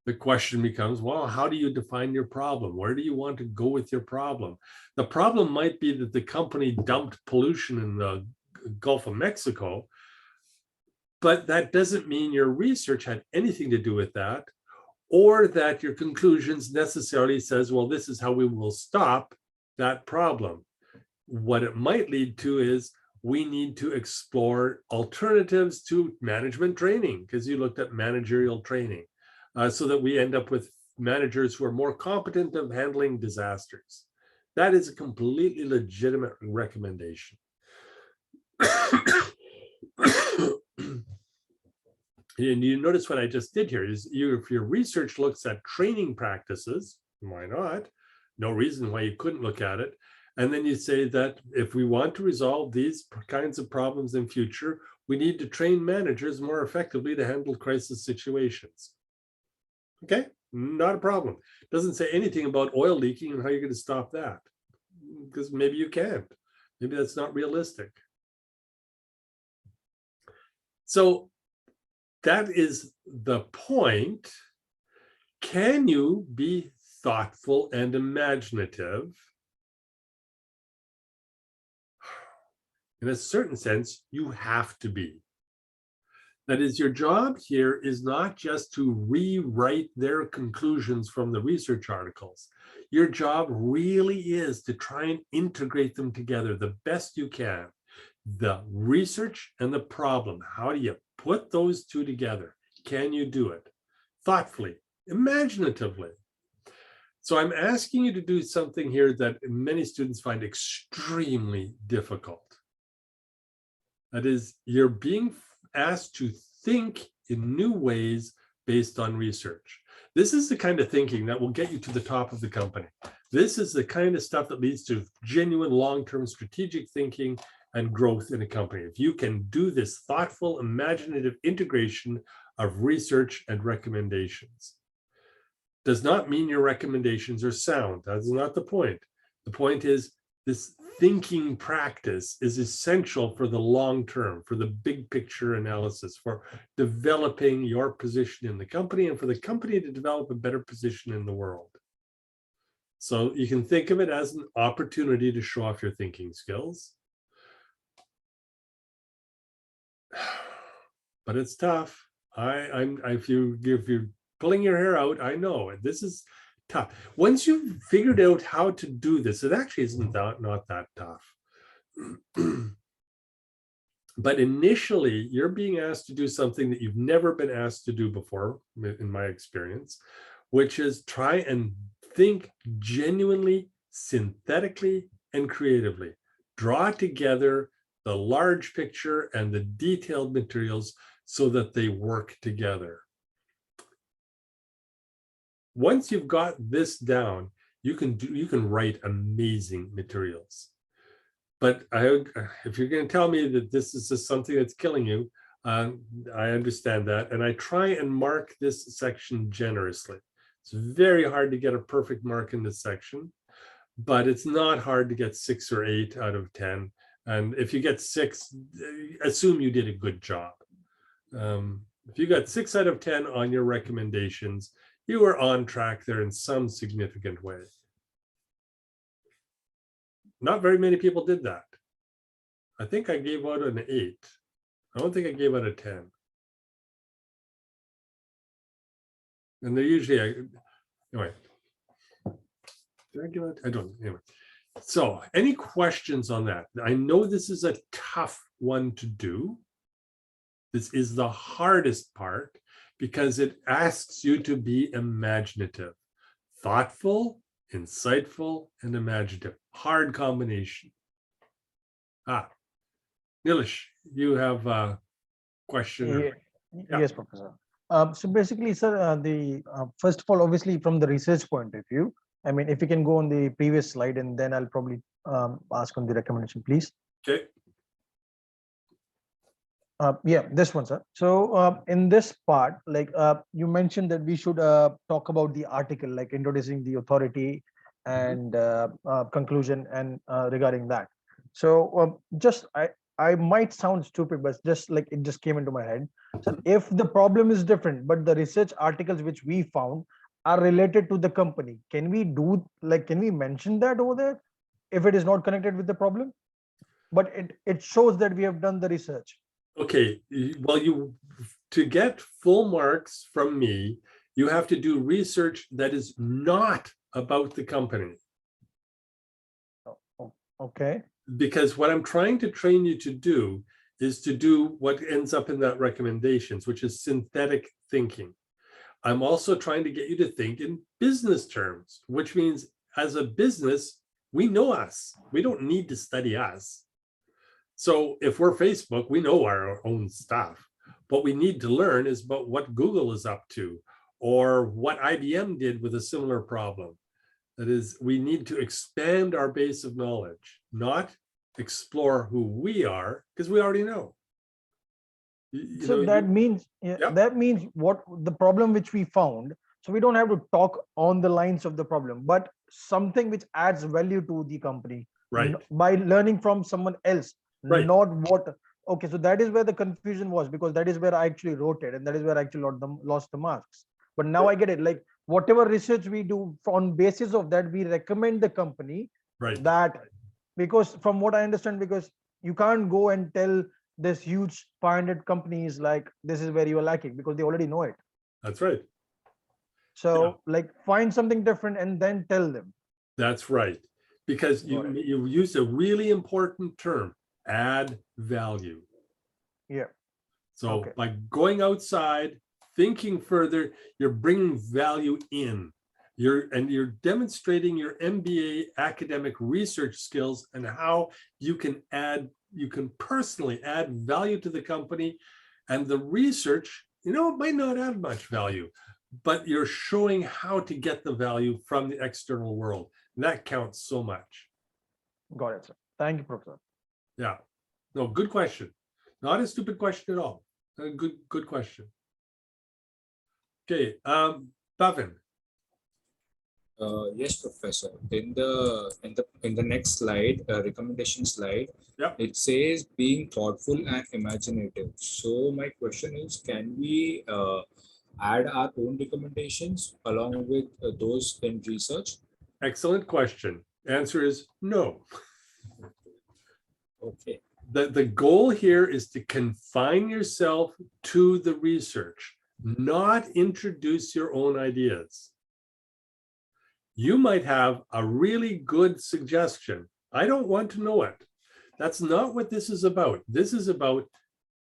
The question becomes, well, how do you define your problem? Where do you want to go with your problem? The problem might be that the company dumped pollution in the Gulf of Mexico, but that doesn't mean your research had anything to do with that, or that your conclusions necessarily says, well, this is how we will stop that problem. What it might lead to is we need to explore alternatives to management training, because you looked at managerial training, so that we end up with managers who are more competent of handling disasters. That is a completely legitimate recommendation. And you notice what I just did here is if your research looks at training practices, why not? No reason why you couldn't look at it. And then you say that if we want to resolve these kinds of problems in future, we need to train managers more effectively to handle crisis situations. Okay, not a problem. It doesn't say anything about oil leaking and how you're going to stop that, because maybe you can't. Maybe that's not realistic. So that is the point. Can you be thoughtful and imaginative? In a certain sense, you have to be. That is, your job here is not just to rewrite their conclusions from the research articles. Your job really is to try and integrate them together the best you can. The research and the problem. How do you put those two together? Can you do it thoughtfully, imaginatively? So I'm asking you to do something here that many students find extremely difficult. That is, you're being asked to think in new ways based on research. This is the kind of thinking that will get you to the top of the company. This is the kind of stuff that leads to genuine long-term strategic thinking and growth in a company. If you can do this thoughtful, imaginative integration of research and recommendations. Does not mean your recommendations are sound. That's not the point. The point is this thinking practice is essential for the long term, for the big picture analysis, for developing your position in the company and for the company to develop a better position in the world. So you can think of it as an opportunity to show off your thinking skills. But it's tough. If you're pulling your hair out, I know this is tough. Once you've figured out how to do this, it actually isn't not that tough. But initially, you're being asked to do something that you've never been asked to do before, in my experience, which is try and think genuinely, synthetically, and creatively. Draw together the large picture and the detailed materials so that they work together. Once you've got this down, you can write amazing materials. But if you're going to tell me that this is just something that's killing you, I understand that. And I try and mark this section generously. It's very hard to get a perfect mark in this section, but it's not hard to get 6 or 8 out of 10. And if you get 6, assume you did a good job. If you got 6 out of 10 on your recommendations, you are on track there in some significant way. Not very many people did that. I think I gave out an 8. I don't think I gave out a 10. And they're usually, anyway. Did I give it? I don't, anyway. So any questions on that? I know this is a tough one to do. This is the hardest part because it asks you to be imaginative, thoughtful, insightful, and imaginative. Hard combination. Nilesh, you have a question? Yeah. Yes, Professor. So basically, sir, first of all, obviously from the research point of view, I mean, if you can go on the previous slide and then I'll probably ask on the recommendation, please. Okay. Yeah, this one, sir. So in this part, like you mentioned that we should talk about the article, like introducing the authority and conclusion and regarding that. So just I might sound stupid, but just like it just came into my head. So if the problem is different, but the research articles which we found are related to the company, can we do like, can we mention that over there if it is not connected with the problem? But it shows that we have done the research. Okay, well, to get full marks from me, you have to do research that is not about the company. Okay. Because what I'm trying to train you to do is to do what ends up in that recommendations, which is synthetic thinking. I'm also trying to get you to think in business terms, which means as a business, we know us. We don't need to study us. So if we're Facebook, we know our own stuff. What we need to learn is about what Google is up to, or what IBM did with a similar problem. That is, we need to expand our base of knowledge, not explore who we are, because we already know. So that means, Yep. that means what the problem which we found. So we don't have to talk on the lines of the problem, but something which adds value to the company, Right. by learning from someone else, Right. not what. Okay, so that is where the confusion was, because that is where I actually wrote it, and that is where I actually lost the marks. But now I get it. Like whatever research we do, on basis of that, we recommend the company. Right. That, because from what I understand, because you can't go and tell this huge 500 companies like this is where you are lacking, because they already know it. That's right. So like find something different and then tell them. That's right. Because you use a really important term, add value. Yeah. So by going outside, thinking further, you're bringing value in. You're demonstrating your MBA academic research skills and how you can personally add value to the company. And the research, it might not add much value, but you're showing how to get the value from the external world. And that counts so much. Got it, sir. Thank you, Professor. Yeah. No, good question. Not a stupid question at all. A good question. Okay, Bhavin. Yes, Professor. In the next slide, recommendation slide, Yep. it says being thoughtful and imaginative. So my question is, can we add our own recommendations along with those in research? Excellent question. Answer is no. Okay. The goal here is to confine yourself to the research, not introduce your own ideas. You might have a really good suggestion. I don't want to know it. That's not what this is about. This is about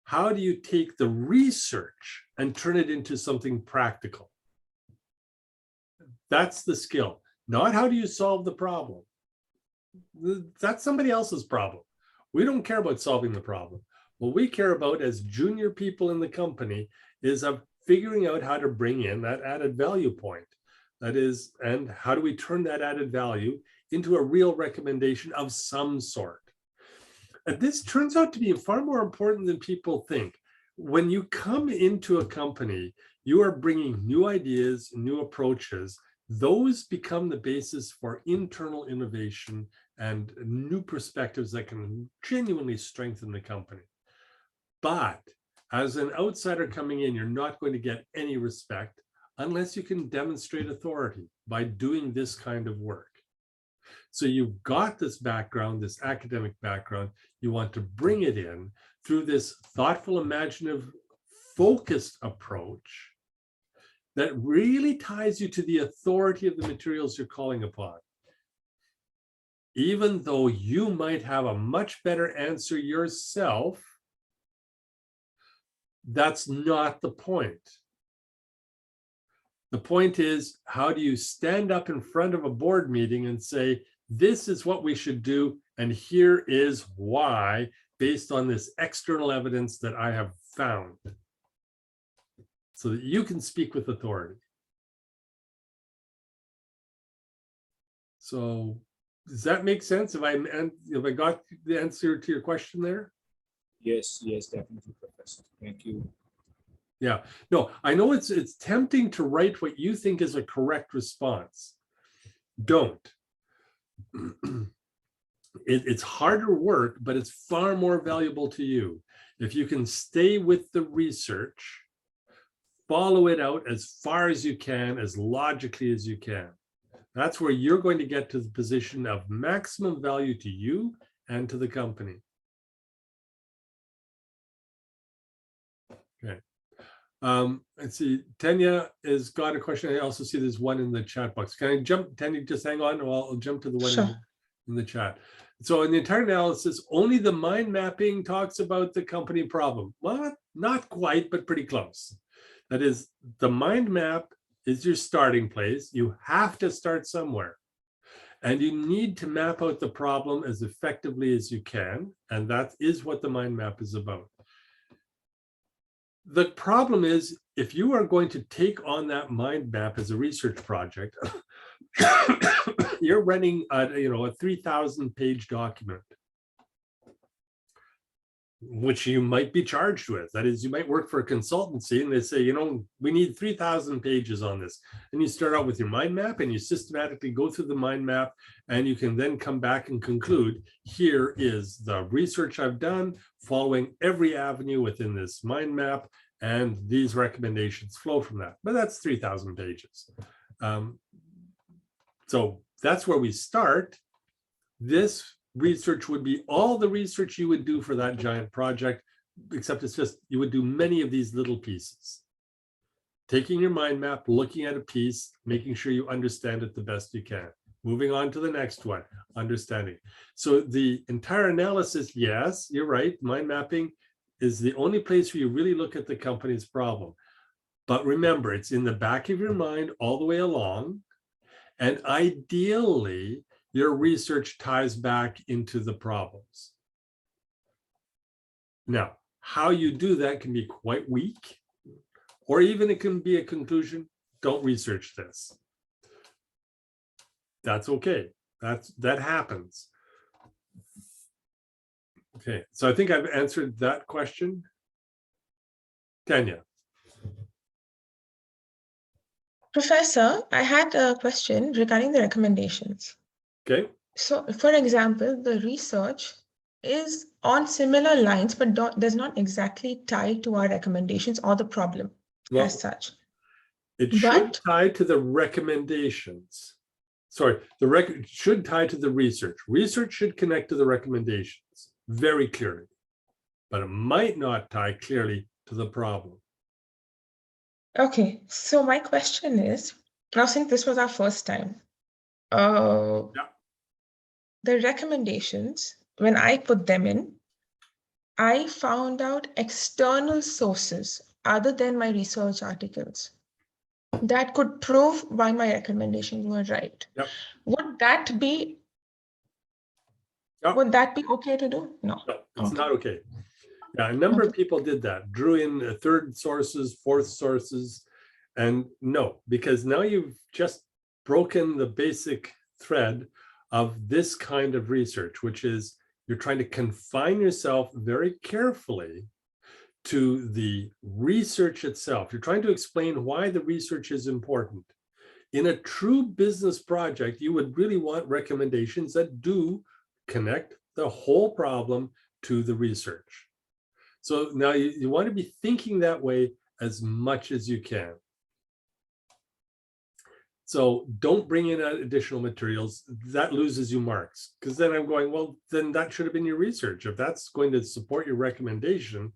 how do you take the research and turn it into something practical. That's the skill, not how do you solve the problem. That's somebody else's problem. We don't care about solving the problem. What we care about as junior people in the company is of figuring out how to bring in that added value point. That is, and how do we turn that added value into a real recommendation of some sort? And this turns out to be far more important than people think. When you come into a company, you are bringing new ideas, new approaches. Those become the basis for internal innovation and new perspectives that can genuinely strengthen the company. But as an outsider coming in, you're not going to get any respect unless you can demonstrate authority by doing this kind of work. So you've got this background, this academic background, you want to bring it in through this thoughtful, imaginative, focused approach that really ties you to the authority of the materials you're calling upon. Even though you might have a much better answer yourself, that's not the point. The point is, how do you stand up in front of a board meeting and say, this is what we should do, and here is why, based on this external evidence that I have found, so that you can speak with authority. So does that make sense? Have I got the answer to your question there? Yes, definitely, Professor. Thank you. Yeah, no, I know it's tempting to write what you think is a correct response. Don't. It's harder work, but it's far more valuable to you. If you can stay with the research, follow it out as far as you can, as logically as you can. That's where you're going to get to the position of maximum value to you and to the company. Okay. Let's see. Tanya has got a question. I also see there's one in the chat box. Can I jump, Tanya, just hang on, or I'll jump to the one Sure. in the chat. So in the entire analysis, only the mind mapping talks about the company problem. Well, not quite, but pretty close. That is, the mind map is your starting place. You have to start somewhere. And you need to map out the problem as effectively as you can. And that is what the mind map is about. The problem is, if you are going to take on that mind map as a research project, you're running a 3,000-page document, which you might be charged with. That is, you might work for a consultancy and they say, we need 3,000 pages on this. And you start out with your mind map and you systematically go through the mind map, and you can then come back and conclude, here is the research I've done following every avenue within this mind map, and these recommendations flow from that. But that's 3,000 pages. So that's where we start. This research would be all the research you would do for that giant project, except it's just, you would do many of these little pieces. Taking your mind map, looking at a piece, making sure you understand it the best you can. Moving on to the next one, understanding. So the entire analysis, yes, you're right, mind mapping is the only place where you really look at the company's problem. But remember, it's in the back of your mind all the way along. And ideally, your research ties back into the problems. Now, how you do that can be quite weak, or even it can be a conclusion, don't research this. That's okay. That happens. Okay, so I think I've answered that question. Tanya. Professor, I had a question regarding the recommendations. Okay. So, for example, the research is on similar lines, but does not exactly tie to our recommendations or the problem as such. It should tie to the recommendations. Sorry, the record should tie to the research. Research should connect to the recommendations very clearly, but it might not tie clearly to the problem. Okay, so my question is, now since this was our first time, the recommendations, when I put them in, I found out external sources other than my research articles that could prove why my recommendations were right. Yep. Would that be okay to do? No, it's not okay. Yeah, a number of people did that, drew in third sources, fourth sources, and no, because now you've just broken the basic thread of this kind of research, which is you're trying to confine yourself very carefully to the research itself. You're trying to explain why the research is important. In a true business project, you would really want recommendations that do connect the whole problem to the research. So now you want to be thinking that way as much as you can. So don't bring in additional materials. That loses you marks, because then I'm going, well, then that should have been your research. If that's going to support your recommendation,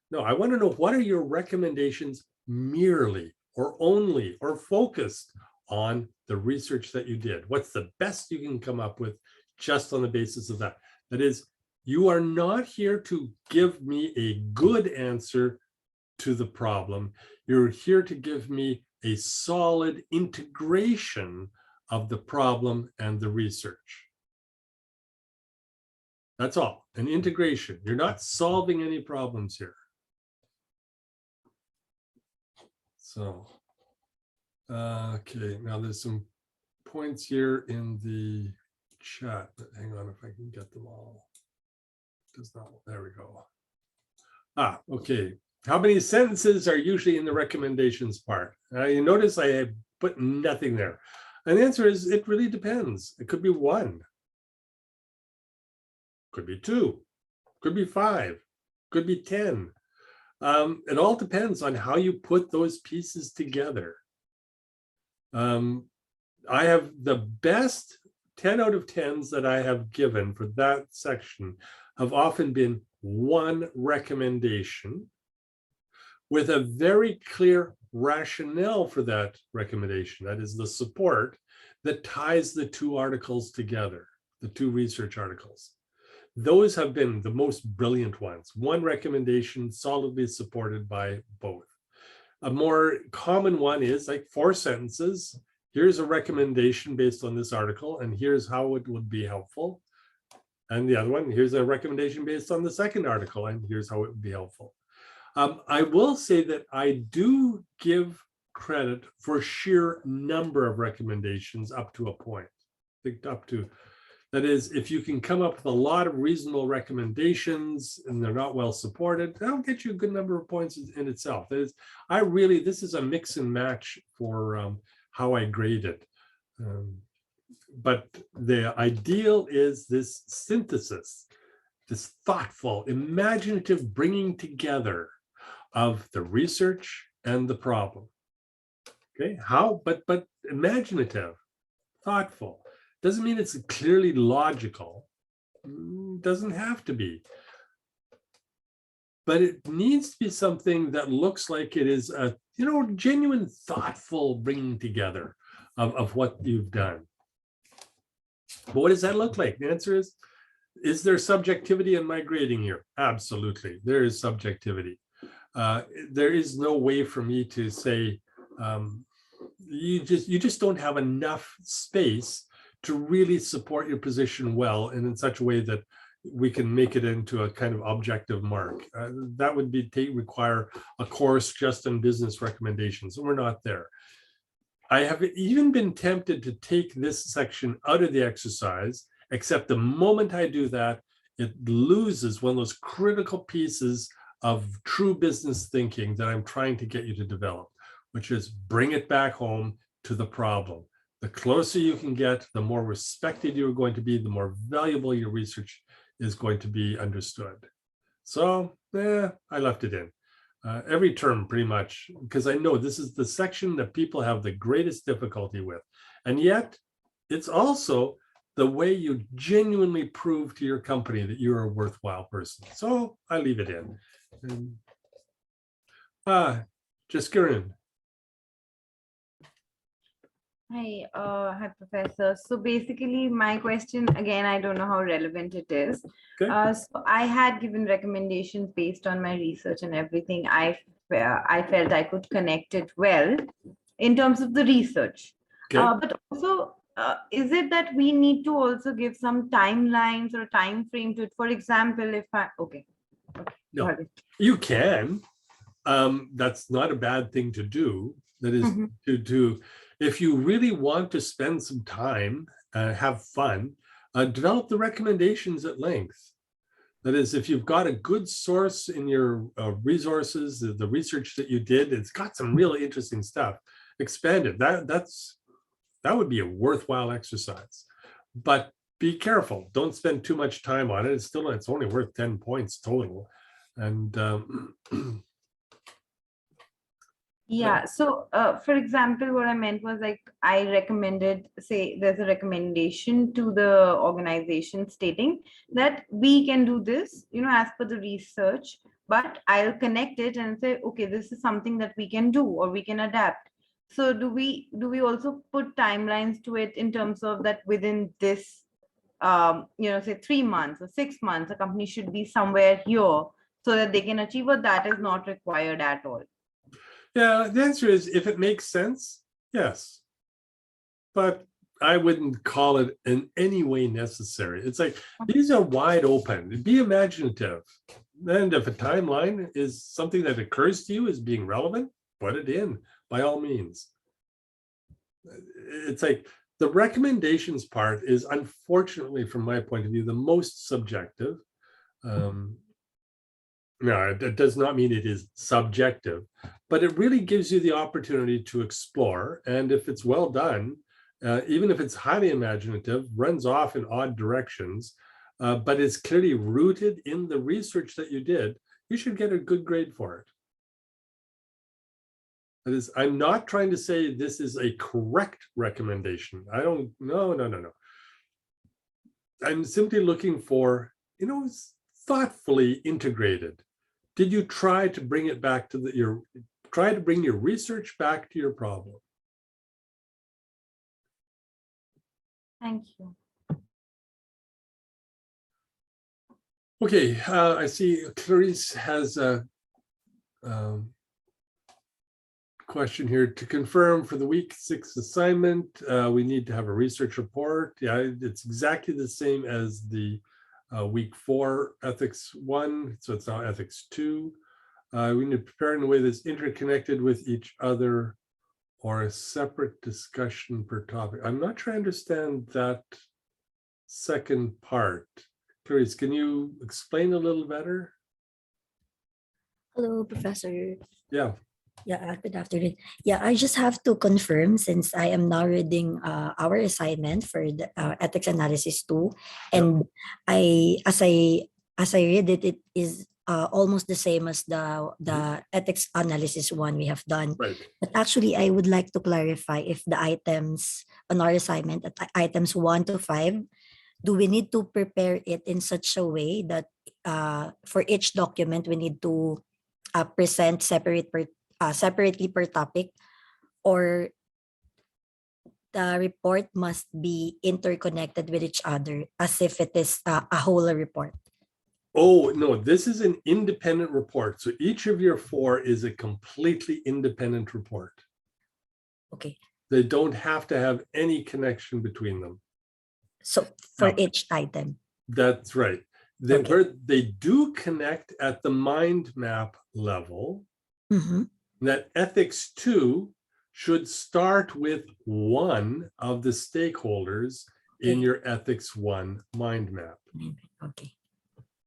no, I want to know, what are your recommendations merely or only or focused on the research that you did? What's the best you can come up with just on the basis of that? That is, you are not here to give me a good answer to the problem. You're here to give me a solid integration of the problem and the research. That's all, an integration. You're not solving any problems here. So, okay, now there's some points here in the chat, but hang on if I can get them all. Does not, there we go. Okay. How many sentences are usually in the recommendations part? You notice I have put nothing there. And the answer is, it really depends. It could be one. could be 2, could be 5, could be 10. It all depends on how you put those pieces together. I have the best 10 out of 10s that I have given for that section have often been one recommendation with a very clear rationale for that recommendation. That is the support that ties the 2 articles together, the 2 research articles. Those have been the most brilliant ones. One recommendation solidly supported by both. A more common one is like 4 sentences. Here's a recommendation based on this article, and here's how it would be helpful. And the other one, here's a recommendation based on the second article, and here's how it would be helpful. I will say that I do give credit for sheer number of recommendations up to a point. That is, if you can come up with a lot of reasonable recommendations and they're not well supported, that'll get you a good number of points in itself. That is, this is a mix and match for how I grade it. But the ideal is this synthesis, this thoughtful, imaginative bringing together of the research and the problem. Okay, but imaginative, thoughtful. Doesn't mean it's clearly logical. Doesn't have to be. But it needs to be something that looks like it is a genuine, thoughtful bringing together of what you've done. But what does that look like? The answer is there subjectivity in my grading here? Absolutely, there is subjectivity. There is no way for me to say you just don't have enough space to really support your position well and in such a way that we can make it into a kind of objective mark. That would require a course just on business recommendations, and we're not there. I have even been tempted to take this section out of the exercise, except the moment I do that, it loses one of those critical pieces of true business thinking that I'm trying to get you to develop, which is bring it back home to the problem. The closer you can get, the more respected you're going to be, the more valuable your research is going to be understood. So I left it in. Every term pretty much, because I know this is the section that people have the greatest difficulty with. And yet it's also the way you genuinely prove to your company that you're a worthwhile person. So I leave it in. Just Kiran. Hi, Professor. So basically, my question, again, I don't know how relevant it is. Okay. So I had given recommendations based on my research and everything. I felt I could connect it well in terms of the research. Okay. But also, is it that we need to also give some timelines or a time frame to it? For example, if okay. No, got it. you can. That's not a bad thing to do. That is if you really want to spend some time, have fun, develop the recommendations at length. That is, if you've got a good source in your resources, the research that you did, it's got some really interesting stuff, expand it. That would be a worthwhile exercise. But be careful. Don't spend too much time on it. It's only worth 10 points total. And yeah, so for example, what I meant was like I recommended, say there's a recommendation to the organization stating that we can do this, as per the research, but I'll connect it and say, okay, this is something that we can do or we can adapt. So do we also put timelines to it in terms of that within this, say 3 months or 6 months, a company should be somewhere here so that they can achieve, or that is not required at all? yeah, the answer is if it makes sense, yes. But I wouldn't call it in any way necessary. It's like, these are wide open. Be imaginative. And if a timeline is something that occurs to you as being relevant, put it in by all means. It's like the recommendations part is, unfortunately, from my point of view, the most subjective. No, it does not mean it is subjective, but it really gives you the opportunity to explore. And if it's well done, even if it's highly imaginative, runs off in odd directions, but it's clearly rooted in the research that you did, you should get a good grade for it. That is, I'm not trying to say this is a correct recommendation. I don't, no. I'm simply looking for, thoughtfully integrated. Did you try to bring it back to try to bring your research back to your problem? Thank you. Okay, I see Clarice has a question here. To confirm for the week 6 assignment, we need to have a research report. Yeah, it's exactly the same as the week 4 ethics 1, so it's now ethics 2. We need to prepare in a way that's interconnected with each other or a separate discussion per topic. I'm not sure I understand that second part. Clarice, can you explain a little better? Hello, Professor. Yeah. Yeah, good afternoon. Yeah, I just have to confirm since I am now reading our assignment for the ethics analysis 2, and as I read it, it is almost the same as the ethics analysis 1 we have done. Right. But actually, I would like to clarify if the items on our assignment, at items 1 to 5, do we need to prepare it in such a way that for each document we need to present separately per topic, or the report must be interconnected with each other as if it is a whole report? Oh, no, this is an independent report. So each of your 4 is a completely independent report. Okay. They don't have to have any connection between them. So for No. each item. That's right. They, Okay. where they do connect at the mind map level, Mm-hmm. that ethics 2 should start with one of the stakeholders in Okay. your ethics 1 mind map. Okay.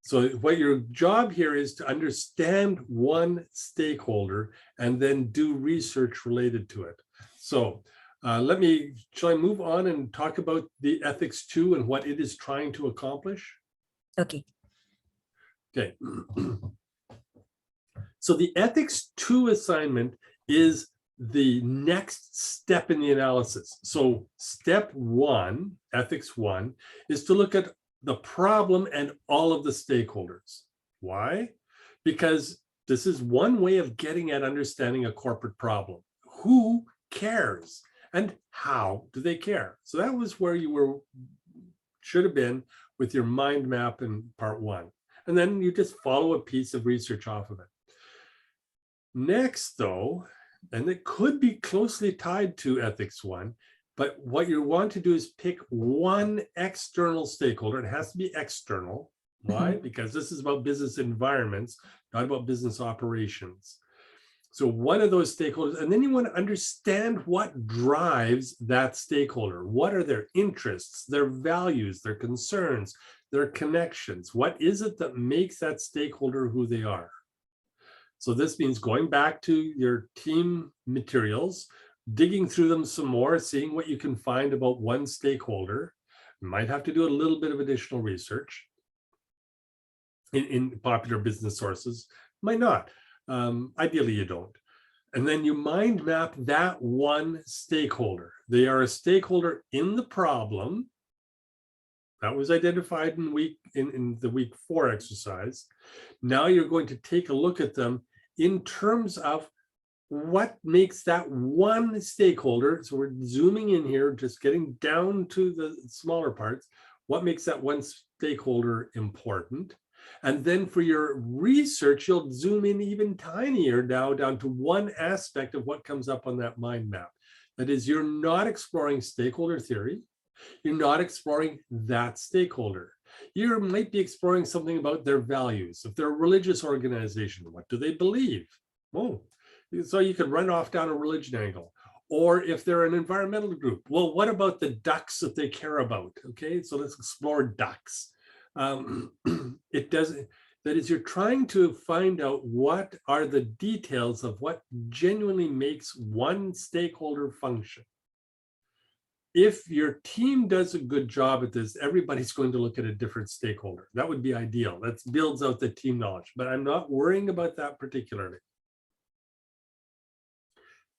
So what your job here is to understand one stakeholder and then do research related to it. So shall I move on and talk about the ethics 2 and what it is trying to accomplish? Okay. Okay. So the ethics 2 assignment is the next step in the analysis. So step 1, ethics 1, is to look at the problem and all of the stakeholders. Why? Because this is one way of getting at understanding a corporate problem. Who cares and how do they care? So that was where you should have been with your mind map in part 1. And then you just follow a piece of research off of it. Next, though, and it could be closely tied to ethics 1, but what you want to do is pick one external stakeholder. It has to be external. Why? Because this is about business environments, not about business operations. So one of those stakeholders, and then you want to understand what drives that stakeholder. What are their interests, their values, their concerns, their connections? What is it that makes that stakeholder who they are? So this means going back to your team materials, digging through them some more, seeing what you can find about one stakeholder. You might have to do a little bit of additional research in popular business sources, might not. Ideally, you don't. And then you mind map that one stakeholder. They are a stakeholder in the problem. That was identified in the week 4 exercise. Now you're going to take a look at them in terms of what makes that one stakeholder. So we're zooming in here, just getting down to the smaller parts. What makes that one stakeholder important? And then for your research, you'll zoom in even tinier now down to one aspect of what comes up on that mind map. That is, you're not exploring stakeholder theory. You're not exploring that stakeholder. You might be exploring something about their values. If they're a religious organization, what do they believe? Oh, so you could run off down a religion angle. Or if they're an environmental group, well, what about the ducks that they care about? Okay, so let's explore ducks. It doesn't, that is, you're trying to find out what are the details of what genuinely makes one stakeholder function. if your team does a good job at this, everybody's going to look at a different stakeholder. That would be ideal. That builds out the team knowledge, but I'm not worrying about that particularly.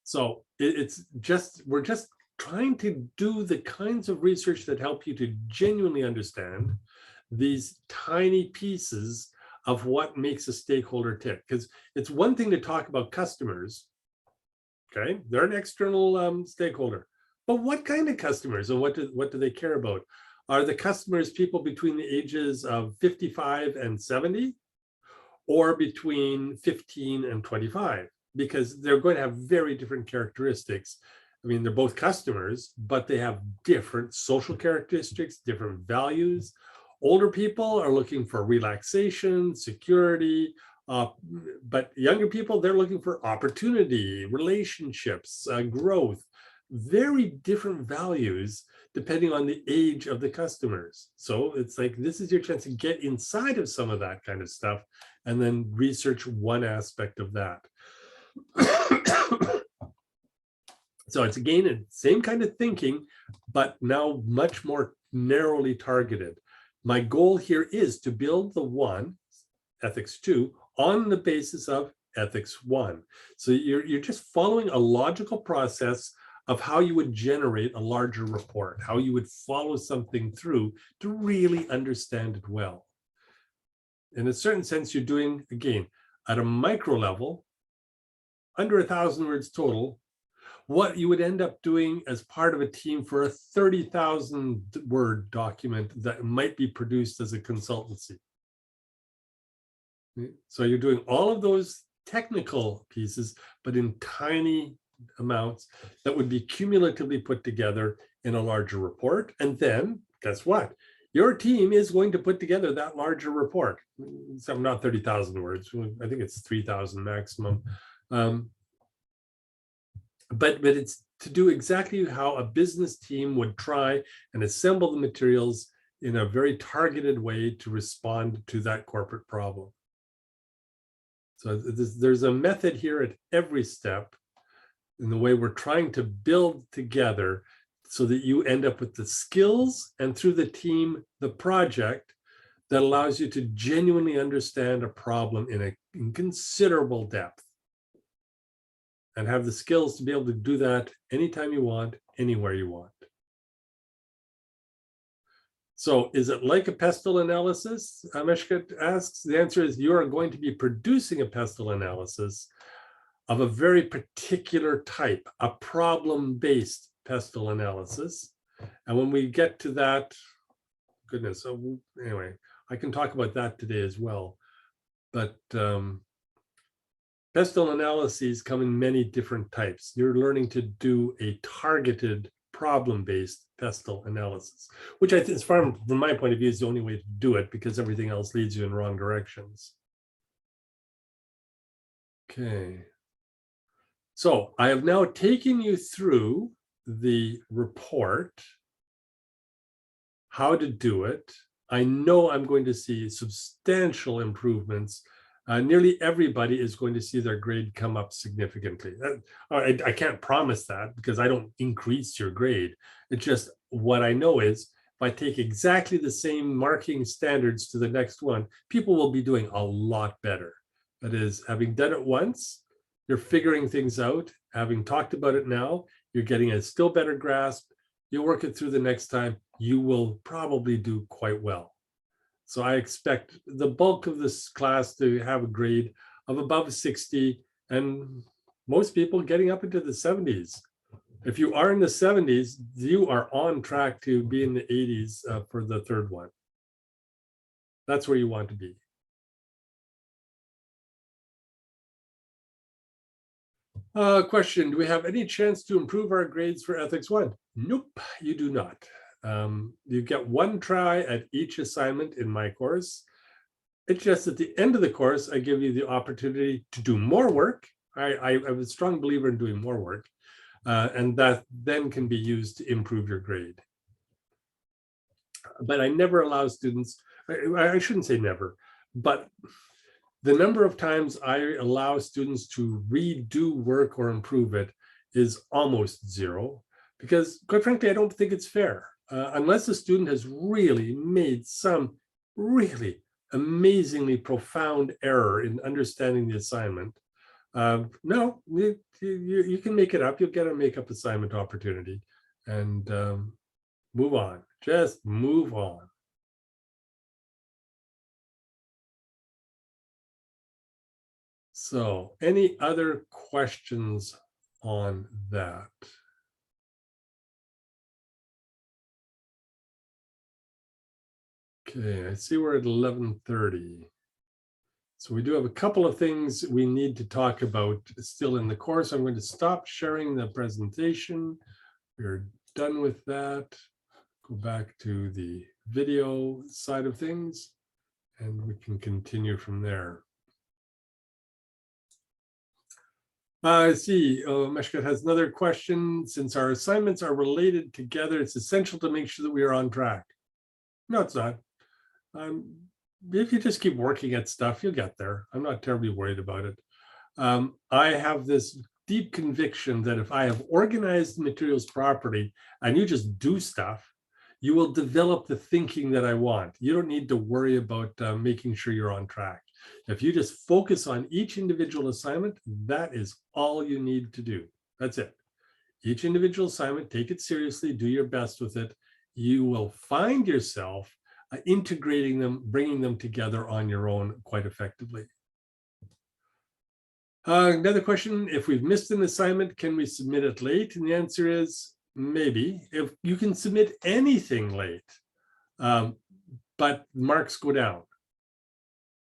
So we're just trying to do the kinds of research that help you to genuinely understand these tiny pieces of what makes a stakeholder tick. Because it's one thing to talk about customers, okay? They're an external stakeholder. But what kind of customers and what do they care about? Are the customers people between the ages of 55 and 70 or between 15 and 25? Because they're going to have very different characteristics. I mean, they're both customers, but they have different social characteristics, different values. Older people are looking for relaxation, security, but younger people, they're looking for opportunity, relationships, growth. Very different values depending on the age of the customers. So it's like, this is your chance to get inside of some of that kind of stuff and then research one aspect of that. So it's again, the same kind of thinking, but now much more narrowly targeted. My goal here is to build the one, ethics 2, on the basis of ethics 1. So you're just following a logical process of how you would generate a larger report, how you would follow something through to really understand it well. In a certain sense, you're doing, again, at a micro level, under 1,000 words total, what you would end up doing as part of a team for a 30,000 word document that might be produced as a consultancy. So you're doing all of those technical pieces, but in tiny amounts that would be cumulatively put together in a larger report. And then guess what? Your team is going to put together that larger report. So not 30,000 words. I think it's 3,000 maximum. But it's to do exactly how a business team would try and assemble the materials in a very targeted way to respond to that corporate problem. So there's a method here at every step in the way we're trying to build together so that you end up with the skills and through the team, the project that allows you to genuinely understand a problem in considerable depth and have the skills to be able to do that anytime you want, anywhere you want. So is it like a pestle analysis? Ameshka asks. The answer is you are going to be producing a pestle analysis of a very particular type, a problem-based pestle analysis. And when we get to that, goodness, so anyway, I can talk about that today as well. But pestle analyses come in many different types. You're learning to do a targeted problem-based pestle analysis, which I think, as far from my point of view, is the only way to do it because everything else leads you in wrong directions. Okay. So I have now taken you through the report, how to do it. I know I'm going to see substantial improvements. Nearly everybody is going to see their grade come up significantly. I can't promise that because I don't increase your grade. It's just what I know is if I take exactly the same marking standards to the next one, people will be doing a lot better. That is, having done it once, you're figuring things out. Having talked about it now, you're getting a still better grasp. You'll work it through the next time. You will probably do quite well. So I expect the bulk of this class to have a grade of above 60 and most people getting up into the 70s. If you are in the 70s, you are on track to be in the 80s for the third one. That's where you want to be. Question, do we have any chance to improve our grades for Ethics 1? Nope, you do not. You get one try at each assignment in my course. It's just at the end of the course, I give you the opportunity to do more work. I'm a strong believer in doing more work, and that then can be used to improve your grade. But I never allow students, I shouldn't say never, but the number of times I allow students to redo work or improve it is almost zero. because quite frankly, I don't think it's fair unless the student has really made some really amazingly profound error in understanding the assignment. No, you can make it up. You'll get a make-up assignment opportunity and move on. Just move on. So any other questions on that? Okay, I see we're at 11:30. So we do have a couple of things we need to talk about still in the course. I'm going to stop sharing the presentation. We're done with that. Go back to the video side of things, and we can continue from there. I see, Meshkat has another question. Since our assignments are related together, it's essential to make sure that we are on track. No, it's not. If you just keep working at stuff, you'll get there. I'm not terribly worried about it. I have this deep conviction that if I have organized the materials properly and you just do stuff, you will develop the thinking that I want. You don't need to worry about making sure you're on track. If you just focus on each individual assignment, that is all you need to do. That's it. Each individual assignment, take it seriously, do your best with it. You will find yourself integrating them, bringing them together on your own quite effectively. Another question, if we've missed an assignment, can we submit it late? And the answer is maybe. If you can submit anything late, but marks go down.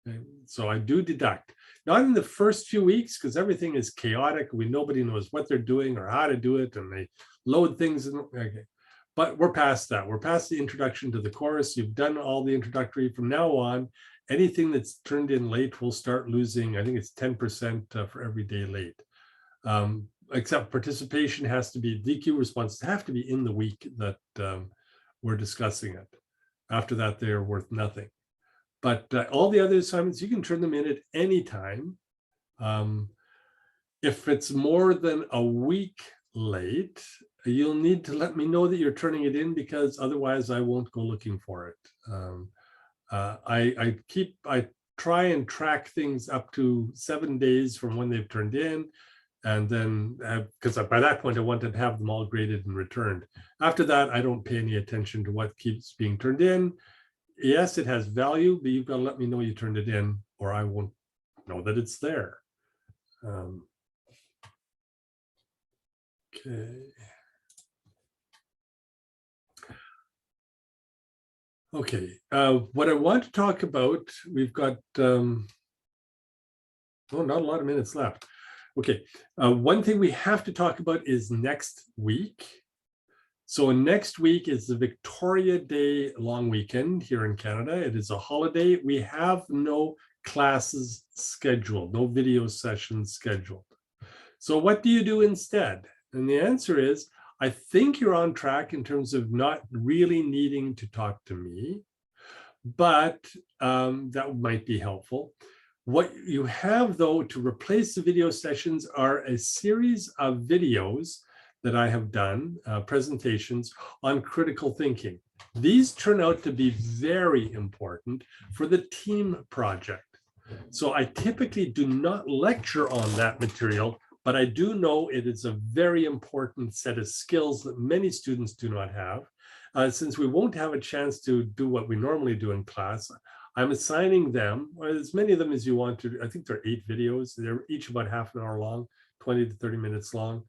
Okay, so I do deduct. Not in the first few weeks, because everything is chaotic. Nobody knows what they're doing or how to do it, and they load things. Okay. But we're past that. We're past the introduction to the course. You've done all the introductory. From now on, anything that's turned in late will start losing, I think it's 10% for every day late. Except participation has to be, DQ responses have to be in the week that we're discussing it. After that, they are worth nothing. But all the other assignments, you can turn them in at any time. If it's more than a week late, you'll need to let me know that you're turning it in, because otherwise I won't go looking for it. I try and track things up to 7 days from when they've turned in. And then, because by that point, I want to have them all graded and returned. After that, I don't pay any attention to what keeps being turned in. Yes, it has value, but you've got to let me know you turned it in, or I won't know that it's there. Okay. Okay, what I want to talk about, we've got, oh, not a lot of minutes left. Okay, one thing we have to talk about is next week. So next week is the Victoria Day long weekend here in Canada. It is a holiday. We have no classes scheduled, no video sessions scheduled. So what do you do instead? And the answer is, I think you're on track in terms of not really needing to talk to me, but that might be helpful. What you have, though, to replace the video sessions are a series of videos that I have done, presentations on critical thinking. These turn out to be very important for the team project. So I typically do not lecture on that material, but I do know it is a very important set of skills that many students do not have. Since we won't have a chance to do what we normally do in class, I'm assigning them, or as many of them as you want to. I think there are 8 videos. They're each about half an hour long, 20 to 30 minutes long.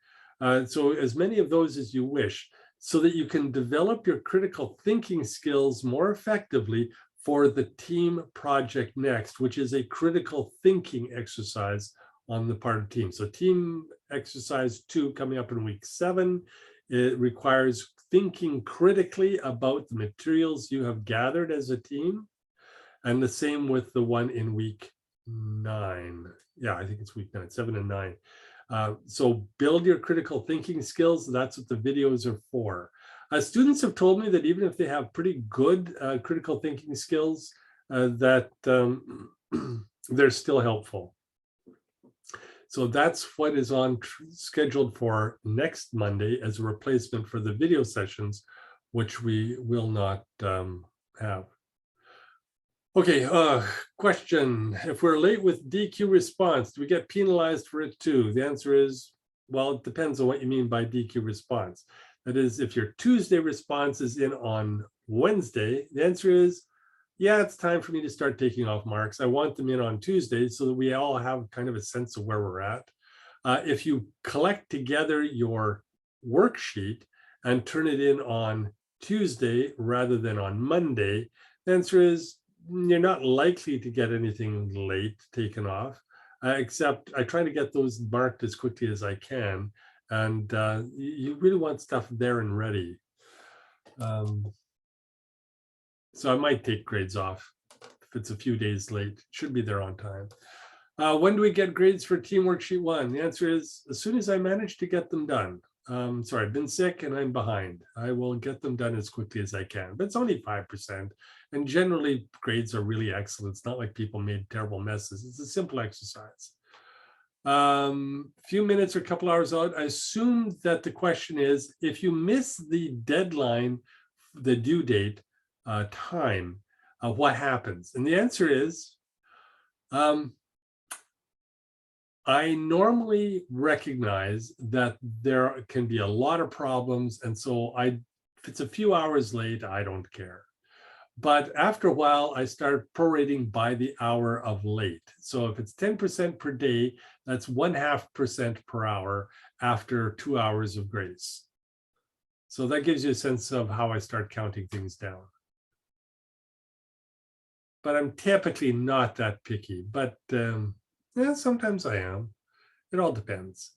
So as many of those as you wish, so that you can develop your critical thinking skills more effectively for the team project next, which is a critical thinking exercise on the part of the team. So team exercise 2 coming up in week 7, it requires thinking critically about the materials you have gathered as a team. And the same with the one in week 9. Yeah, I think it's week 9, 7 and 9. So build your critical thinking skills. That's what the videos are for. Students have told me that even if they have pretty good critical thinking skills, that they're still helpful. So that's what is scheduled for next Monday as a replacement for the video sessions, which we will not have. Okay, question. If we're late with DQ response, do we get penalized for it too? The answer is, well, it depends on what you mean by DQ response. That is, if your Tuesday response is in on Wednesday, the answer is, yeah, it's time for me to start taking off marks. I want them in on Tuesday so that we all have kind of a sense of where we're at. If you collect together your worksheet and turn it in on Tuesday rather than on Monday, the answer is you're not likely to get anything late taken off, except I try to get those marked as quickly as I can. And you really want stuff there and ready. So I might take grades off if it's a few days late. It should be there on time. When do we get grades for team worksheet 1? The answer is as soon as I manage to get them done. Sorry, I've been sick and I'm behind. I will get them done as quickly as I can, but it's only 5%. And generally grades are really excellent. It's not like people made terrible messes. It's a simple exercise. Few minutes or a couple hours out, I assume that the question is, if you miss the deadline, the due date time, what happens? And the answer is, I normally recognize that there can be a lot of problems. And so if it's a few hours late, I don't care. But after a while, I start prorating by the hour of late. So if it's 10% per day, that's 0.5% per hour after 2 hours of grace. So that gives you a sense of how I start counting things down. But I'm typically not that picky, but yeah, sometimes I am. It all depends.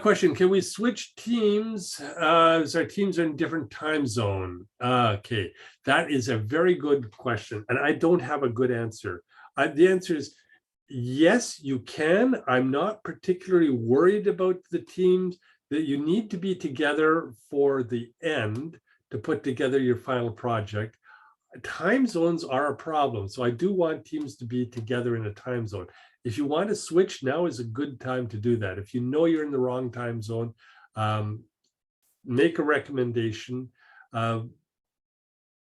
Question, can we switch teams? As our teams are in different time zone. Okay, that is a very good question. And I don't have a good answer. The answer is yes, you can. I'm not particularly worried about the teams that you need to be together for the end to put together your final project. Time zones are a problem. So I do want teams to be together in a time zone. If you want to switch, now is a good time to do that. If you know you're in the wrong time zone, make a recommendation. But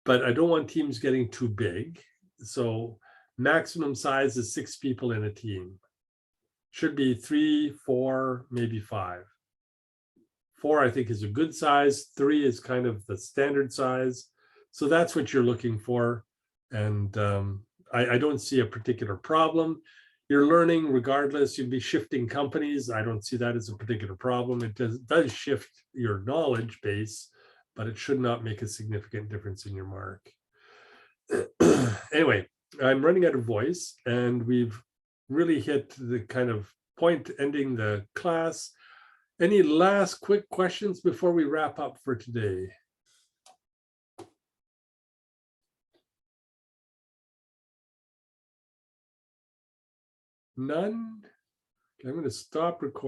I don't want teams getting too big. So maximum size is 6 people in a team. Should be 3, 4, maybe 5. 4, I think, is a good size. 3 is kind of the standard size. So that's what you're looking for. And I don't see a particular problem. You're learning regardless. You'd be shifting companies. I don't see that as a particular problem. It does shift your knowledge base, but it should not make a significant difference in your mark. Anyway, I'm running out of voice, and we've really hit the kind of point ending the class. Any last quick questions before we wrap up for today? None? Okay, I'm going to stop recording.